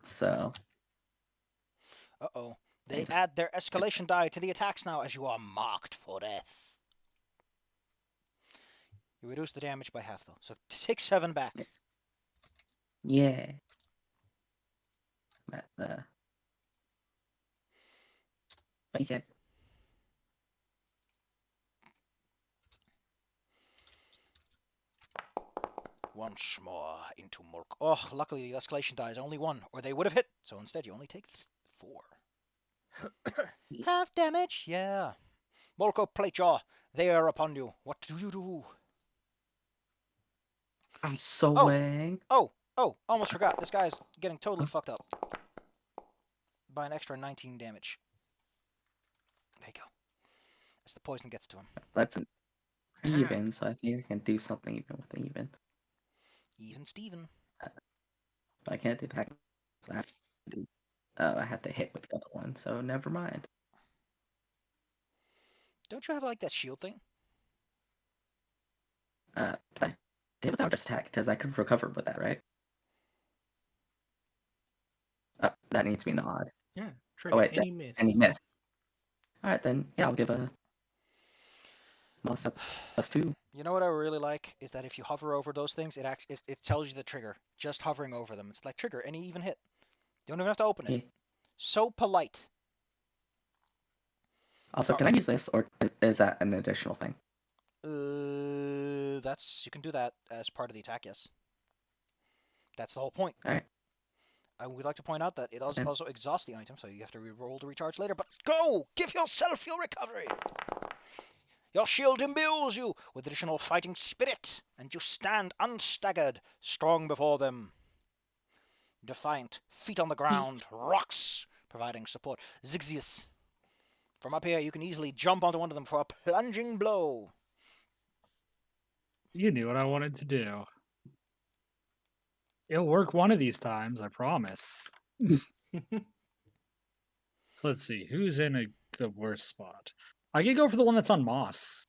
So. Uh-oh. They Thanks. add their escalation die to the attacks now as you are marked for death. You reduce the damage by half, though. So take 7 back. Yeah. I'm at the. 27. Once more into Mulk. Oh, luckily the escalation die is only 1, or they would have hit. So instead, you only take 4. Half damage, yeah. Molko Platejaw, they are upon you. What do you do? I'm swing. Oh, almost forgot. This guy's getting totally fucked up by an extra 19 damage. There you go. As the poison gets to him. That's an even, so I think I can do something even with even. Even Steven. But I can't do that. So I have to do. I have to hit with the other one, so never mind. Don't you have like that shield thing? I did without just attack because I could recover with that, right? That needs to be an odd. Yeah. Trigger wait, any miss. And he missed. All right, then yeah, I'll give a moss up +2. You know what I really like is that if you hover over those things, it tells you the trigger. Just hovering over them, it's like trigger any even hit. You don't even have to open it. Yeah. So polite. Also, can I use this, or is that an additional thing? You can do that as part of the attack. Yes. That's the whole point. All right. I would like to point out that it Okay. also exhausts the item, so you have to re-roll to recharge later. But go! Give yourself your recovery! Your shield imbues you with additional fighting spirit, and you stand unstaggered, strong before them. Defiant, feet on the ground, rocks, providing support. Zixius. From up here, you can easily jump onto one of them for a plunging blow. You knew what I wanted to do. It'll work one of these times, I promise. So let's see, who's in the worst spot? I could go for the one that's on Moss.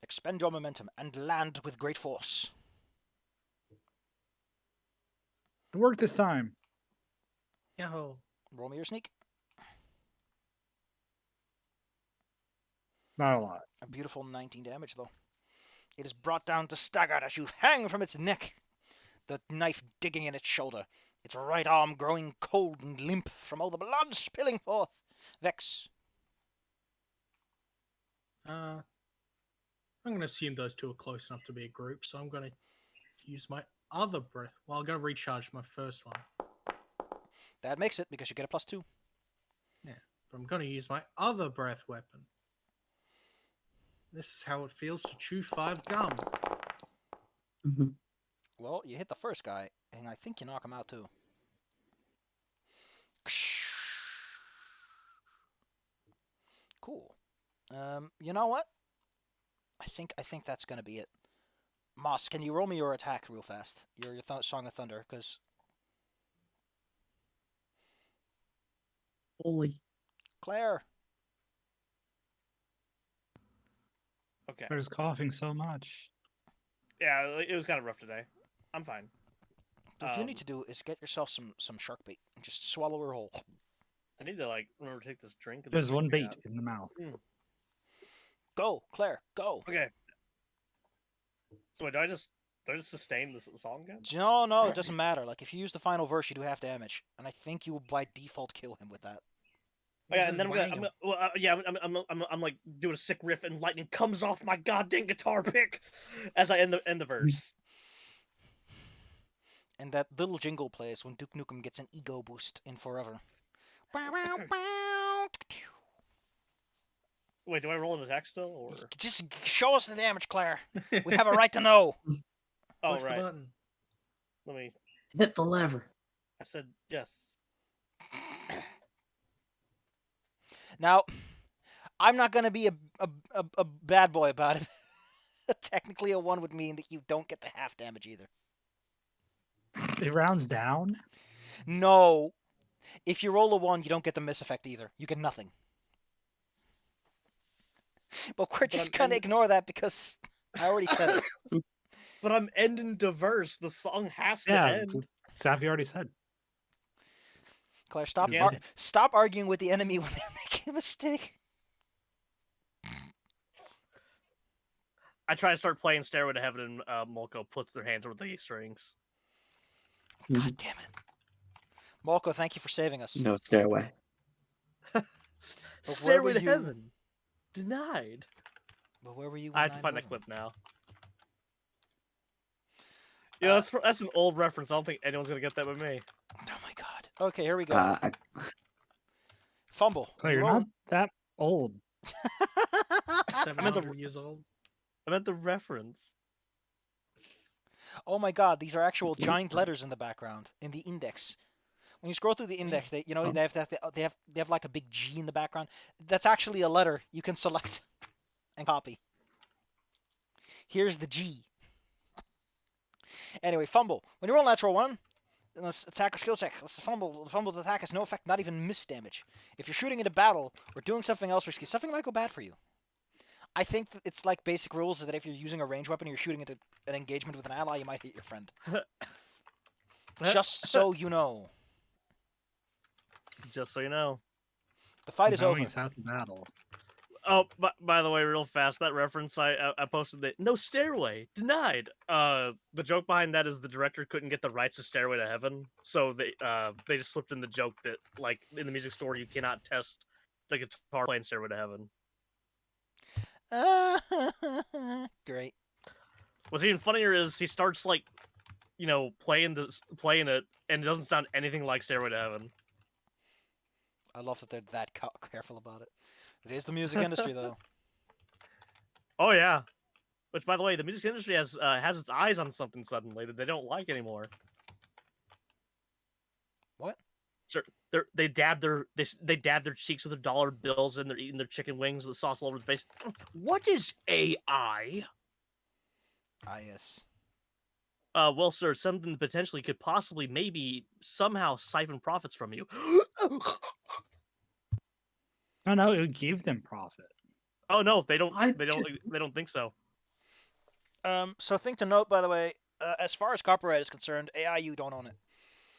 Expend your momentum and land with great force. It worked this time. Yo. Roll me your sneak. Not a lot. A beautiful 19 damage, though. It is brought down to staggered as you hang from its neck, the knife digging in its shoulder, its right arm growing cold and limp from all the blood spilling forth. Vex. I'm gonna assume those two are close enough to be a group, so I'm gonna use my other breath. Well, I'm gonna recharge my first one. That makes it because you get a +2. But I'm gonna use my other breath weapon. This is how it feels to chew 5 gum. Mhm. Well, you hit the first guy, and I think you knock him out too. Cool. You know what? I think that's gonna be it. Moss, can you roll me your attack real fast? Your Song of Thunder, because Holy. Claire. Okay. There's coughing so much. Yeah, it was kind of rough today. I'm fine. What you need to do is get yourself some shark bait and just swallow her whole. I need to remember to take this drink. and There's then one figure bait it in the mouth. Go, Claire, go. out. Okay. So wait, do I just sustain this song again? No, it doesn't matter. Like if you use the final verse, you do half damage, and I think you will by default kill him with that. Oh, yeah, and then I'm like doing a sick riff, and lightning comes off my goddamn guitar pick as I end the verse. And that little jingle plays when Duke Nukem gets an ego boost in Forever. Wait, do I roll an attack still, or? Just show us the damage, Claire. We have a right to know. Oh Push right. the button. Let me. Hit the lever. I said yes. Now, I'm not gonna be a bad boy about it. Technically, a 1 would mean that you don't get the half damage either. It rounds down. No, if you roll a 1, you don't get the miss effect either. You get nothing. But we're just gonna ignore that because I already said it. But I'm ending the verse. The song has to Yeah, end. Safi already said. Claire, stop Yeah. stop arguing with the enemy when they're making a mistake. I try to start playing Stairway to Heaven, and Molko puts their hands over the strings. God damn it. Molko, thank you for saving us. No stairway. Stairway were to you- Heaven. Denied. But where were you? I when have to find that 9/11? clip now. Yeah, that's an old reference. I don't think anyone's gonna get that but me. Oh my god. Okay, here we go. I, Fumble. When Claire, you you're roll- not that old. 700 years old. I meant the reference. Oh my god, these are actual giant letters in the background in the index. When you scroll through the index, they Oh. they have like a big G in the background. That's actually a letter you can select and copy. Here's the G. Anyway, fumble. When you roll a natural one, let's attack or skill check. Let's fumble. Fumble attack has no effect, not even miss damage. If you're shooting in a battle or doing something else risky, something might go bad for you. I think that it's like basic rules that if you're using a ranged weapon and you're shooting into an engagement with an ally, you might hit your friend. Just so you know. Just so you know. The fight is Knowing over. it's half the battle. Oh, by the way, real fast, that reference I posted that no stairway denied. The joke behind that is the director couldn't get the rights to Stairway to Heaven, so they just slipped in the joke that like in the music store you cannot test the guitar playing Stairway to Heaven. Great. What's even funnier is he starts like, playing it, and it doesn't sound anything like Stairway to Heaven. I love that they're that careful about it. It is the music industry, though. Oh yeah. Which, by the way, the music industry has its eyes on something suddenly that they don't like anymore. What? They dab their cheeks with their dollar bills and they're eating their chicken wings with the sauce all over the face. What is AI? Ah, yes. Well, sir, something that potentially could possibly maybe somehow siphon profits from you. No, it would give them profit. Oh no, they don't. I They don't think so. So thing to note, by the way, as far as copyright is concerned, AI, you don't own it.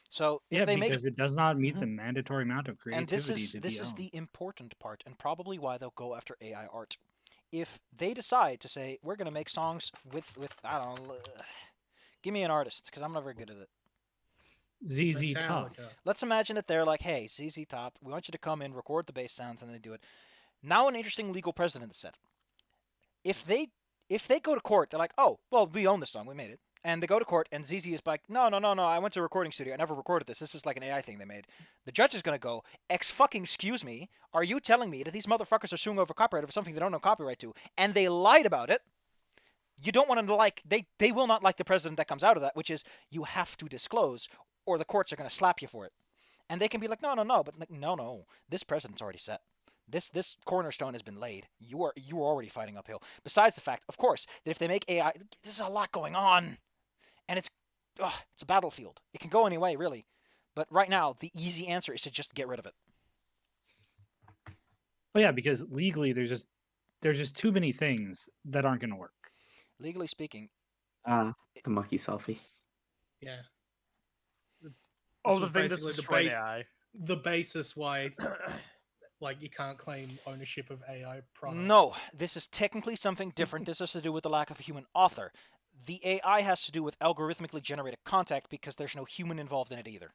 So if Yeah, they make, because it does not meet Mhm. the mandatory amount of and creativity this to is be owned. the important part, and probably why they'll go after AI art. If they decide to say we're gonna make songs with I don't know, give me an artist because I'm not very good at it. ZZ Top. Metallica. Let's imagine that they're like, hey, ZZ Top, we want you to come in, record the bass sounds, and they do it. Now an interesting legal precedent is set. If they go to court, they're like, oh, well, we own this song, we made it. And they go to court, and ZZ is like, no, I went to a recording studio, I never recorded this. This is like an AI thing they made. The judge is gonna go, excuse me, are you telling me that these motherfuckers are suing over copyright over something they don't know copyright to, and they lied about it? You don't want to like, they will not like the precedent that comes out of that, which is you have to disclose, or the courts are gonna slap you for it. And they can be like, no, but like, no, this precedent's already set. This cornerstone has been laid. You are already fighting uphill. Besides the fact, of course, that if they make AI, there's a lot going on, and it's a battlefield. It can go any way, really. But right now, the easy answer is to just get rid of it. Oh yeah, because legally there's just too many things that aren't going to work. Legally speaking, the monkey selfie. Yeah. Oh, This the was thing that's basically destroying AI. the basis why like you can't claim ownership of AI products. no, this is technically something different. This has to do with the lack of a human author. The AI has to do with algorithmically generated content because there's no human involved in it either.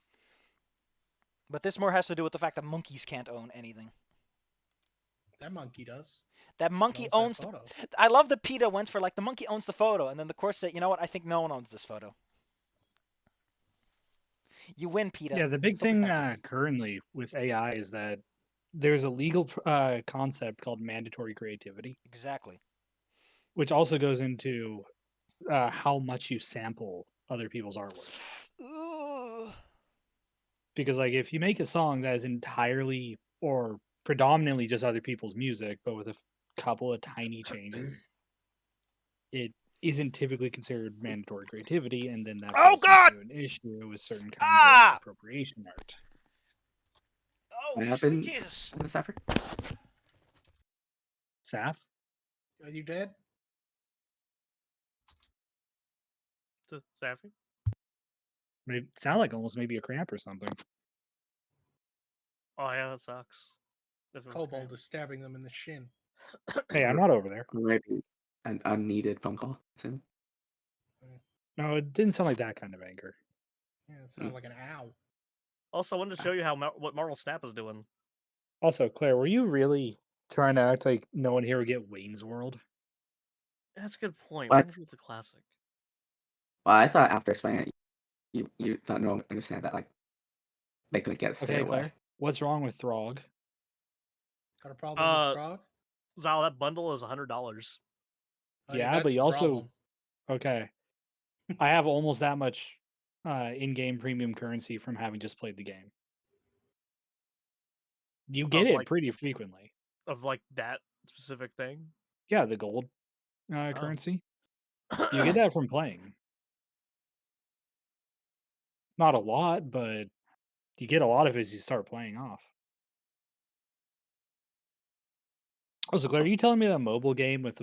But this more has to do with the fact that monkeys can't own anything. That monkey does. That monkey It owns. that photo. I love that PETA went for like the monkey owns the photo, and then the court said, you know what? I think no one owns this photo. You win, PETA. Yeah, the big Flip it thing back. currently with AI is that there's a legal concept called mandatory creativity, Exactly. which also goes into how much you sample other people's artwork. Ooh. Because like if you make a song that is entirely or predominantly just other people's music, but with a couple of tiny changes, it isn't typically considered mandatory creativity, and then that Oh, goes God! into an issue with certain kinds Ah! of appropriation art. Oh, What sweet happens? Jesus. What's that for? Saf? Are you dead? Safi? It sound like almost maybe a cramp or something. Oh yeah, that sucks. If it was Kobold cramp. is stabbing them in the shin. Hey, I'm not over there. Maybe an unneeded phone call. Soon. No, it didn't sound like that kind of anger. Yeah, it sounded like an ow. Also, I wanted to show you how what Marvel Snap is doing. Also, Claire, were you really trying to act like no one here would get Wayne's World? That's a good point. What? Wayne's World's a classic. Well, I thought after explaining it, you thought no one would understand that like they couldn't get it straight Okay, away. Claire. What's wrong with Throg? Got a problem with Uh, Frog? Zal, that bundle is $100. Oh, Yeah, that's but you the also problem. okay. I have almost that much in-game premium currency from having just played the game. You get Of, it like- pretty frequently. Of like that specific thing. Yeah, the gold Oh. currency. You get that from playing. Not a lot, but you get a lot of it as you start playing off. Oh, so Claire, are you telling me that mobile game with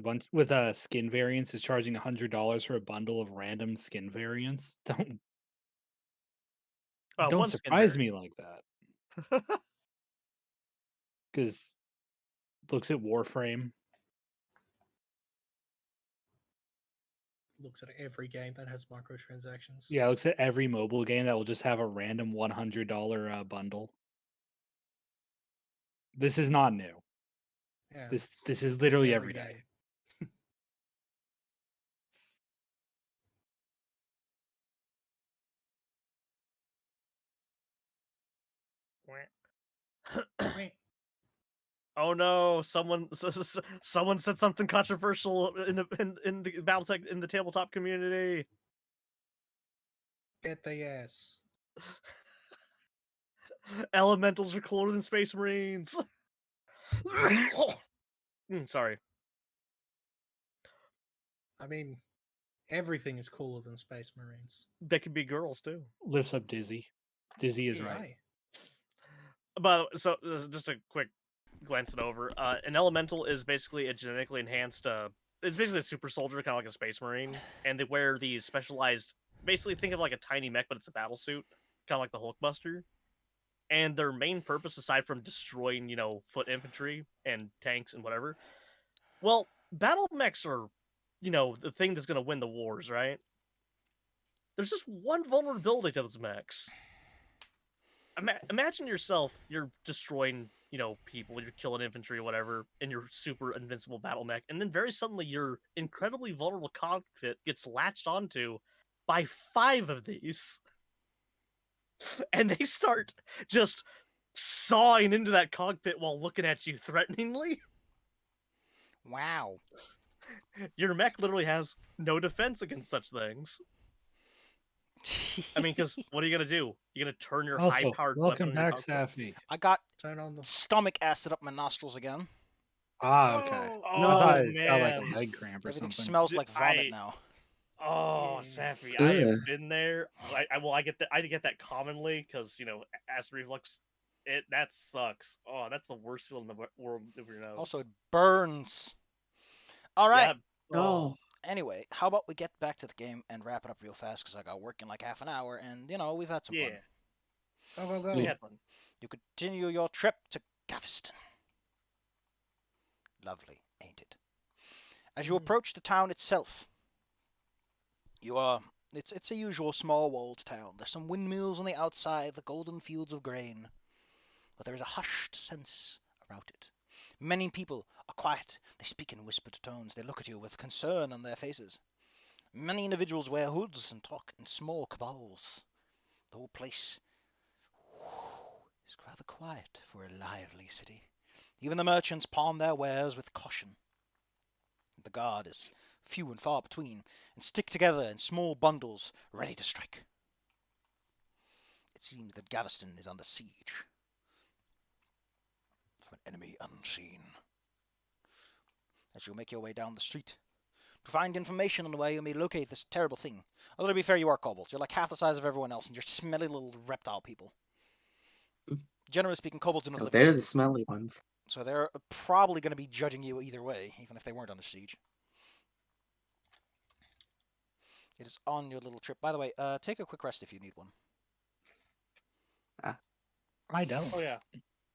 skin variants is charging $100 for a bundle of random skin variants? Don't One skin surprise me like that. variant. Because looks at Warframe. Looks at every game that has microtransactions. Yeah, it looks at every mobile game that will just have a random $100 bundle. This is not new. Yeah, This it's is literally every every day. game. Oh no! Someone said something controversial in the BattleTech in the tabletop community. Get the ass. Elementals are cooler than Space Marines. Sorry. I mean, everything is cooler than Space Marines. They could be girls too. Lifts up Dizzy. Dizzy is right. Aye. But so just a quick glancing over. An elemental is basically a genetically enhanced. It's basically a super soldier, kind of like a space marine, and they wear these specialized. Basically, think of like a tiny mech, but it's a battle suit, kind of like the Hulkbuster. And their main purpose, aside from destroying, foot infantry and tanks and whatever, well, battle mechs are, the thing that's gonna win the wars, right? There's just one vulnerability to those mechs. Imagine yourself, you're destroying, people, you're killing infantry or whatever, in your super invincible battle mech, and then very suddenly your incredibly vulnerable cockpit gets latched onto by 5 of these. And they start just sawing into that cockpit while looking at you threateningly. Wow. Your mech literally has no defense against such things. I mean, because what are you gonna do? You're gonna turn your Also, high-powered welcome weapon on your back, cockpit? Safi. I got Turn on the. stomach acid up my nostrils again. Ah, okay. Oh, I thought it felt like man. a leg cramp or Everything something. smells like vomit I- now. Oh, Yeah. Safi, I have Ugh. been there. I get that. I get that commonly because acid reflux. That sucks. Oh, that's the worst feeling in the world of your nose. Also, it burns. All right. Yeah. No. Anyway, how about we get back to the game and wrap it up real fast because I got work in like half an hour, and we've had some Yeah. fun. Go, go, go. We Yeah. had fun. You continue your trip to Gaveston. Lovely, ain't it? As you approach the town itself, it's a usual small walled town. There's some windmills on the outside, the golden fields of grain, but there is a hushed sense about it. Many people are quiet. They speak in whispered tones. They look at you with concern on their faces. Many individuals wear hoods and talk in small cabals. The whole place is rather quiet for a lively city. Even the merchants pawn their wares with caution. The guard is few and far between, and stick together in small bundles, ready to strike. It seems that Gaveston is under siege from an enemy unseen. As you make your way down the street, to find information on where you may locate this terrible thing. Although to be fair, you are kobolds. You're like half the size of everyone else, and you're smelly little reptile people. Generally speaking, kobolds do not No, live in they're the cities, smelly ones. so they're probably going to be judging you either way, even if they weren't under siege. It is on your little trip. By the way, take a quick rest if you need one. I don't. Oh yeah.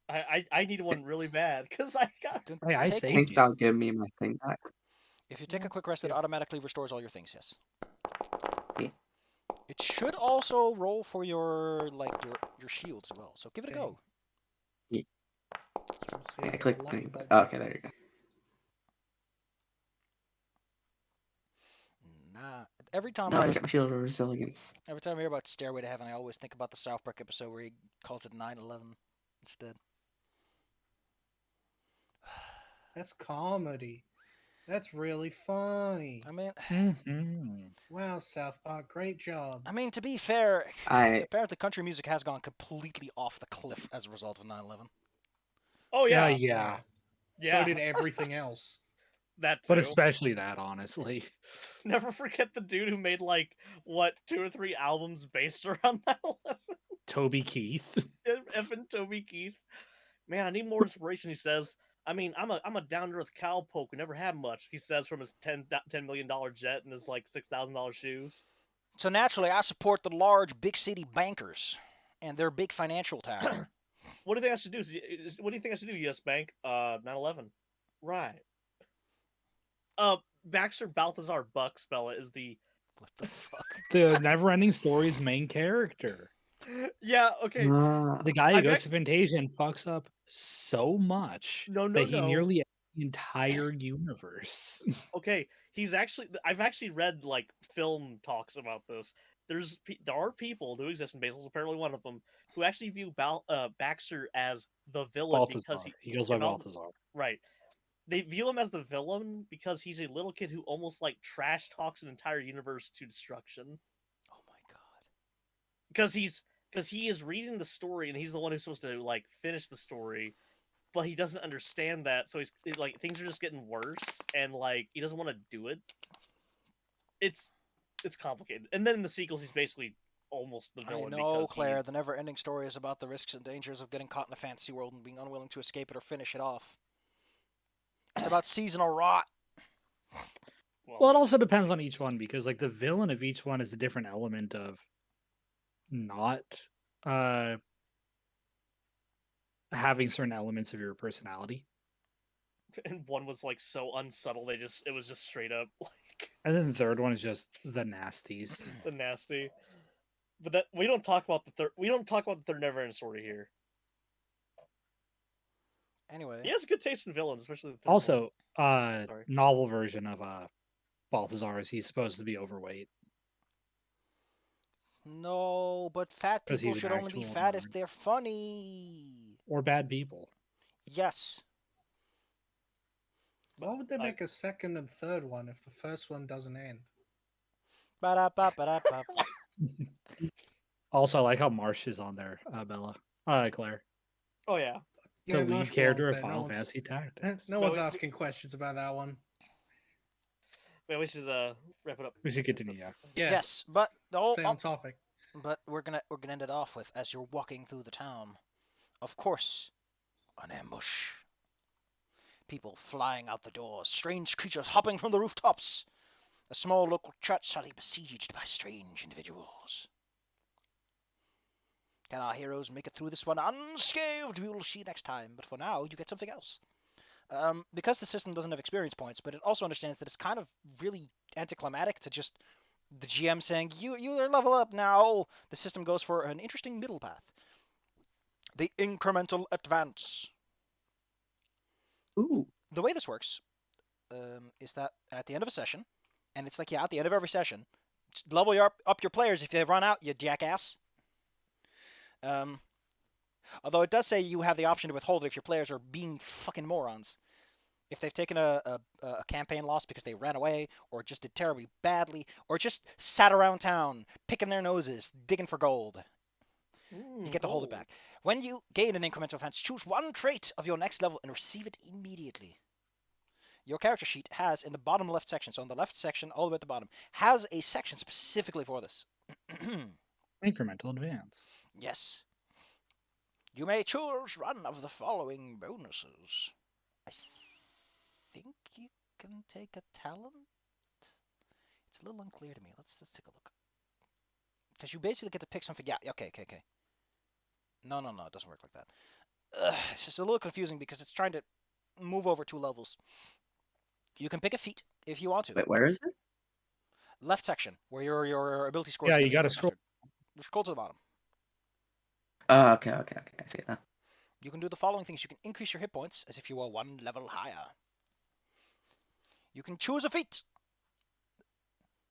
I need one really bad because I got. Don't Hey, I take- I saved think you. that'll give me my thing back. If you take Yeah, a quick rest, see it if- automatically restores all your things. Yes. Yeah. It should also roll for your your shields as well. So give it a Okay. go. We'll see if Yeah, we get click a lucky thing. bolt. Oh, okay, there you go. Nah. Every time No, I I was, got my shield of resilience. every time I hear about Stairway to Heaven, I always think about the South Park episode where he calls it 9/11 instead. That's comedy. That's really funny. I mean, Mm-hmm. Wow, South Park, great job. to be fair, I apparently country music has gone completely off the cliff as a result of 9/11. Oh yeah, Yeah. So did everything else. that But too. especially that, honestly. Never forget the dude who made like what 2 or 3 albums based around 9/11. Toby Keith. Evan Toby Keith. Man, I need more inspiration. He says. I mean, I'm a down to earth cowpoke who never had much. He says from his $10 million jet and his like $6,000 shoes. So naturally, I support the large big city bankers and their big financial tower. What do you think I should do? What do you think I should do? U.S. Bank, 9/11. Right. Baxter Balthazar Buck Spella is the. What the fuck? The Neverending Story's main character. Yeah. Okay. The guy who I've goes to Fantasia fucks up so much that he nearly ends the entire universe. Okay. He's actually. I've actually read like film talks about this. There are people who exist in Basil's, apparently one of them, who actually view Baxter as the villain because Balthazar. He goes by Balthazar. Right. They view him as the villain because he's a little kid who almost like trash talks an entire universe to destruction. Oh my god. Because he is reading the story and he's the one who's supposed to like finish the story, but he doesn't understand that, so he's like things are just getting worse and like he doesn't want to do it. It's complicated. And then in the sequels he's basically almost the I villain. know, because Claire. he's- The never-ending story is about the risks and dangers of getting caught in a fantasy world and being unwilling to escape it or finish it off. It's about seasonal rot. Well, it also depends on each one because like the villain of each one is a different element of not having certain elements of your personality. and one was like so unsubtle it was just straight up like And then the third one is just the nasties. the nasty. But that we don't talk about the third never-ending story here. Anyway. He has good taste in villains, especially the third one. Also, Sorry. novel version of Balthazar is he's supposed to be overweight. No, but fat 'Cause people he's an should only be actual fat if nerd. they're funny. Or bad people. Yes. Why would they make a second and third one if the first one doesn't end? Ba-da-ba-ba-da-ba. Also, I like how Marsh is on there, Bella. Claire. Oh yeah. The lead Marsh character of belongs there. Final one's- Fantasy Tactics. No So one's we- asking questions about that one. Wait, we should wrap it up. We should continue, yeah. Yeah. Yes, but Stay on topic. but we're gonna end it off with as you're walking through the town. Of course, an ambush. People flying out the doors, strange creatures hopping from the rooftops. A small local church suddenly besieged by strange individuals. Can our heroes make it through this one unscathed? We will see next time. But for now, you get something else. Because the system doesn't have experience points, but it also understands that it's kind of really anticlimactic to just the GM saying, you are level up now. The system goes for an interesting middle path. The incremental advance. Ooh. The way this works is that at the end of a session, and it's like, yeah, at the end of every session, just level up your players if they run out, you jackass. Although it does say you have the option to withhold it if your players are being fucking morons. If they've taken a campaign loss because they ran away, or just did terribly badly, or just sat around town, picking their noses, digging for gold. You get to hold it back. When you gain an incremental offense, choose one trait of your next level and receive it immediately. Your character sheet has, in the bottom left section, so in the left section, all the way at the bottom, has a section specifically for this. Incremental advance. Yes. You may choose one of the following bonuses. I think you can take a talent? It's a little unclear to me. Let's take a look. Because you basically get to pick something. Yeah, okay. No, it doesn't work like that. It's just a little confusing because it's trying to move over 2 levels. You can pick a feat if you want to. Wait, where is it? Left section, where your ability scores. Yeah, are you gotta registered. Scroll to the bottom. Okay. I see it now. You can do the following things. You can increase your hit points as if you were 1 level higher. You can choose a feat.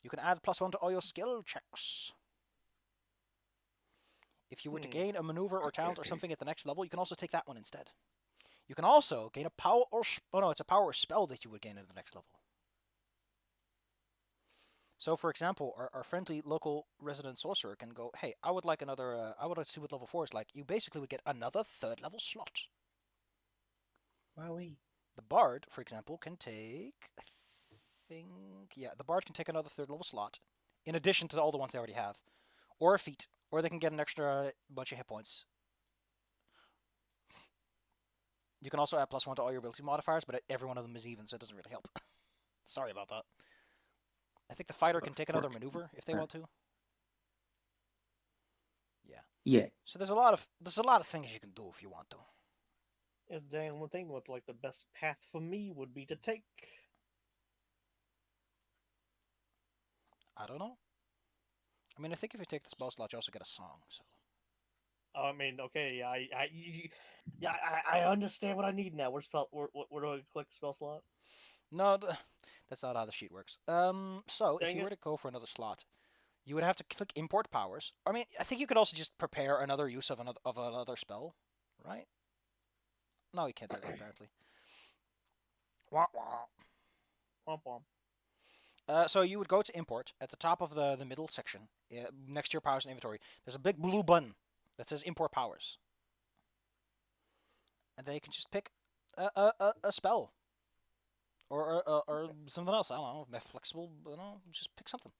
You can add +1 to all your skill checks. If you were to gain a maneuver or talent or something at the next level, you can also take that one instead. You can also gain a power or it's a power or spell that you would gain at the next level. So, for example, our friendly local resident sorcerer can go, hey, I would like another, I would like to see what level 4 is like. You basically would get another 3rd level slot. Wowee. The bard, for example, can take, I think, yeah, the bard can take another 3rd level slot, in addition to all the ones they already have, or a feat, or they can get an extra bunch of hit points. You can also add +1 to all your ability modifiers, but every one of them is even, so it doesn't really help. Sorry about that. I think the fighter can take another maneuver if they want to. Yeah. Yeah. So there's a lot of things you can do if you want to. If Dan would think what like the best path for me would be to take. I don't know. I mean, I think if you take the spell slot, you also get a song. So. I mean, okay, yeah, I understand what I need now. Where do I click spell slot? No, that's not how the sheet works. So if Dang you it. were to go for another slot, you would have to click import powers. I mean, I think you could also just prepare another use of another spell, right? No, you can't do that apparently. Wah, wah. Womp womp. So you would go to import at the top of the middle section, next to your powers and inventory. There's a big blue button that says import powers, and then you can just pick a spell or something else. I don't know, flexible. I don't know, just pick something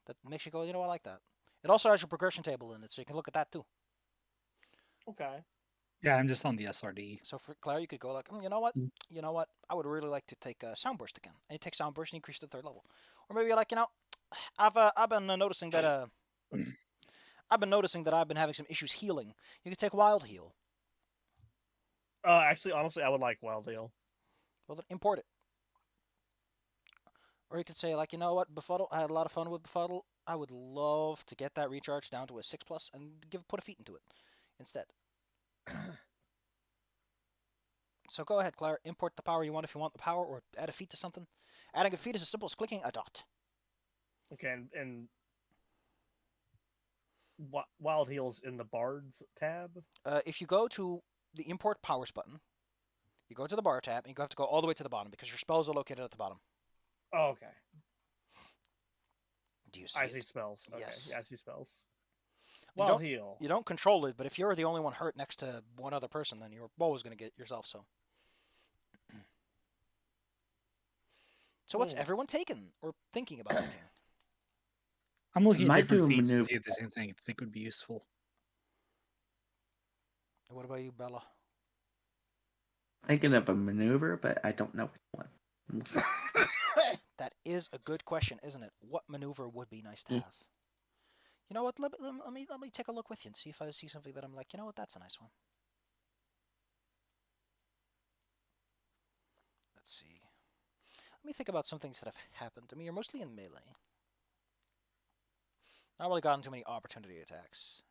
that makes you go, you know, I like that. It also has your progression table in it, so you can look at that too. Okay. Yeah, I'm just on the SRD. So for Claire, you could go like, you know what, Mm. you know what, I would really like to take Soundburst again. And you take Soundburst and increase to 3rd level, or maybe you're like, you know, I've been noticing that I've been having some issues healing. You could take Wild Heal. Actually, honestly, I would like Wild Heal. Well, then import it. Or you could say like, you know what, Befuddle. I had a lot of fun with Befuddle. I would love to get that recharge down to a 6+ and put a feat into it instead. So go ahead, Claire. Import the power you want if you want the power, or add a feat to something. Adding a feat is as simple as clicking a dot. Okay, and Wild Heal's in the Bards tab. If you go to the import powers button, you go to the bar tab, and you have to go all the way to the bottom because your spells are located at the bottom. Oh, okay. Do you see I it? see spells. Okay. Yes. Yeah, I see spells. You Wild don't- Heal. You don't control it, but if you're the only one hurt next to one other person, then you're always going to get yourself so. So what's Hmm. everyone taking or thinking about taking? I'm looking at Might different do a feats to maneuver. see if there's anything I think would be useful. What about you, Bella? Thinking of a maneuver, but I don't know which one. That is a good question, isn't it? What maneuver would be nice to Mm. have? You know what? Let me take a look with you and see if I see something that I'm like, you know what? That's a nice one. Let's see. Let me think about some things that have happened to me. You're mostly in melee. Not really gotten too many opportunity attacks.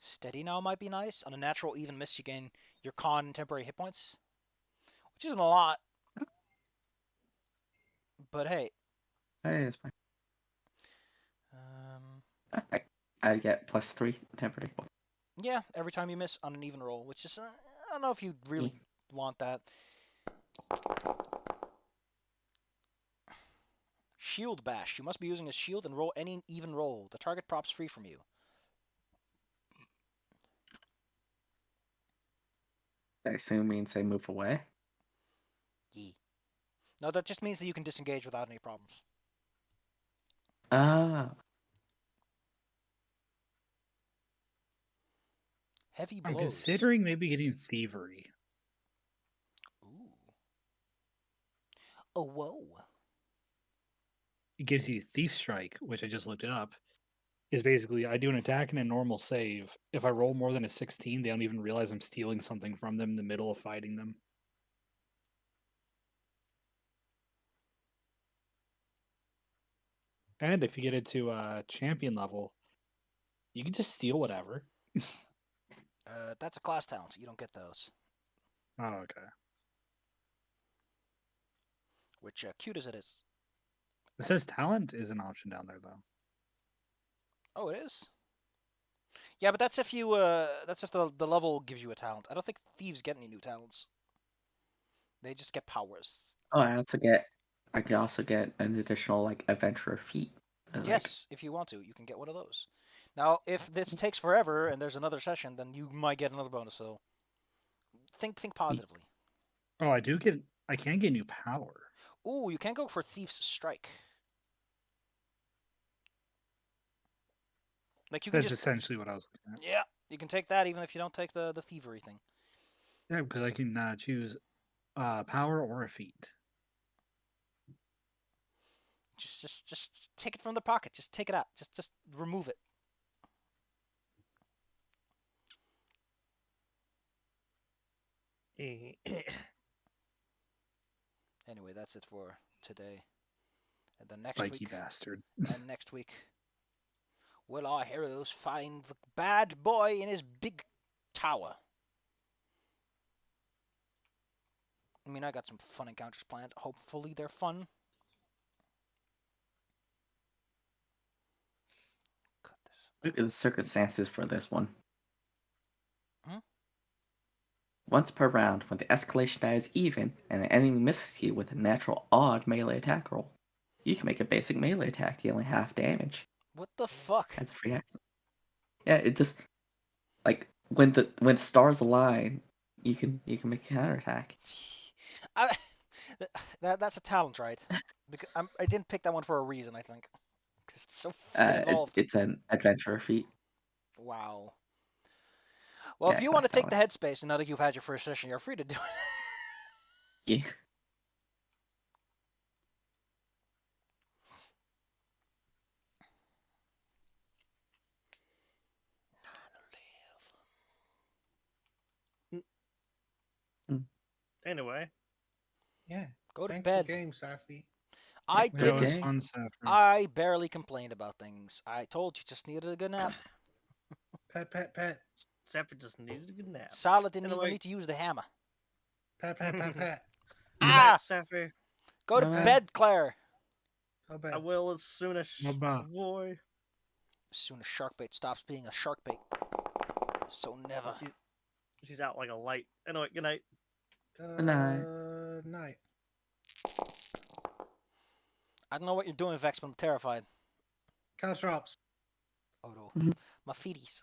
Steady now might be nice. On a natural even miss, you gain your con and temporary hit points, which isn't a lot. But hey, Hey, it's fine. um, I get +3 temporary. yeah, every time you miss on an even roll, which is I don't know if you really want that. Shield bash. You must be using a shield and roll any even roll. The target props free from you. I assume means they move away. Yee. No, that just means that you can disengage without any problems. Ah, Heavy I'm blows. considering maybe getting thievery. Ooh. Oh, whoa. It gives you thief strike, which I just looked it up. Is basically I do an attack and a normal save. If I roll more than a 16, they don't even realize I'm stealing something from them in the middle of fighting them. And if you get it to champion level, you can just steal whatever. That's a class talent, so you don't get those. Oh, okay. Which, cute as it is, It says talent is an option down there though. Oh, it is. Yeah, but that's if you that's if the level gives you a talent. I don't think thieves get any new talents. They just get powers. Oh, I can also get an additional like adventurer feat. Like, Yes, if you want to, you can get one of those. Now, if this takes forever and there's another session, then you might get another bonus. So think positively. Oh, I can get new power. Ooh, you can go for Thief's Strike. Like you can That's just essentially what I was looking at. yeah, you can take that even if you don't take the thievery thing. Yeah, because I can choose power or a feat. Just take it from the pocket. Just take it out. Just remove it. Anyway, that's it for today. And then next Spiky week, bastard. and next week, will our heroes find the bad boy in his big tower? I mean, I got some fun encounters planned. Hopefully, they're fun. Cut this. look at the circumstances for this one. Hmm? Once per round, when the escalation die is even and an enemy misses you with a natural odd melee attack roll, you can make a basic melee attack dealing half damage. What the fuck? That's a free action. Yeah, it just like when the stars align, you can make a counterattack. That's a talent, right? Because I didn't pick that one for a reason. I think because it's so fucking involved. It's an adventurer feat. Wow. Well, Yeah, if you it's want to my take the headspace now that you've had your first session, you're free to do it. Yeah. Anyway, Yeah. Go to Thanks bed. for game, Safi. I Yeah, That did. was Okay. fun stuff. I barely complained about things. I told you just needed a good nap. Pat. Sappy just needed a good nap. Solid didn't Anyway. even need to use the hammer. Pat. Ah! Sappy, Go to Bye-bye. bed, Claire. Go bed. I will as soon as Bye-bye. boy. As soon as sharkbait stops being a sharkbait. So never. She's out like a light. Anyway, good night. Night. I don't know what you're doing, Vex, but I'm terrified. Caltrops. Oh no. Mhm. My feeties.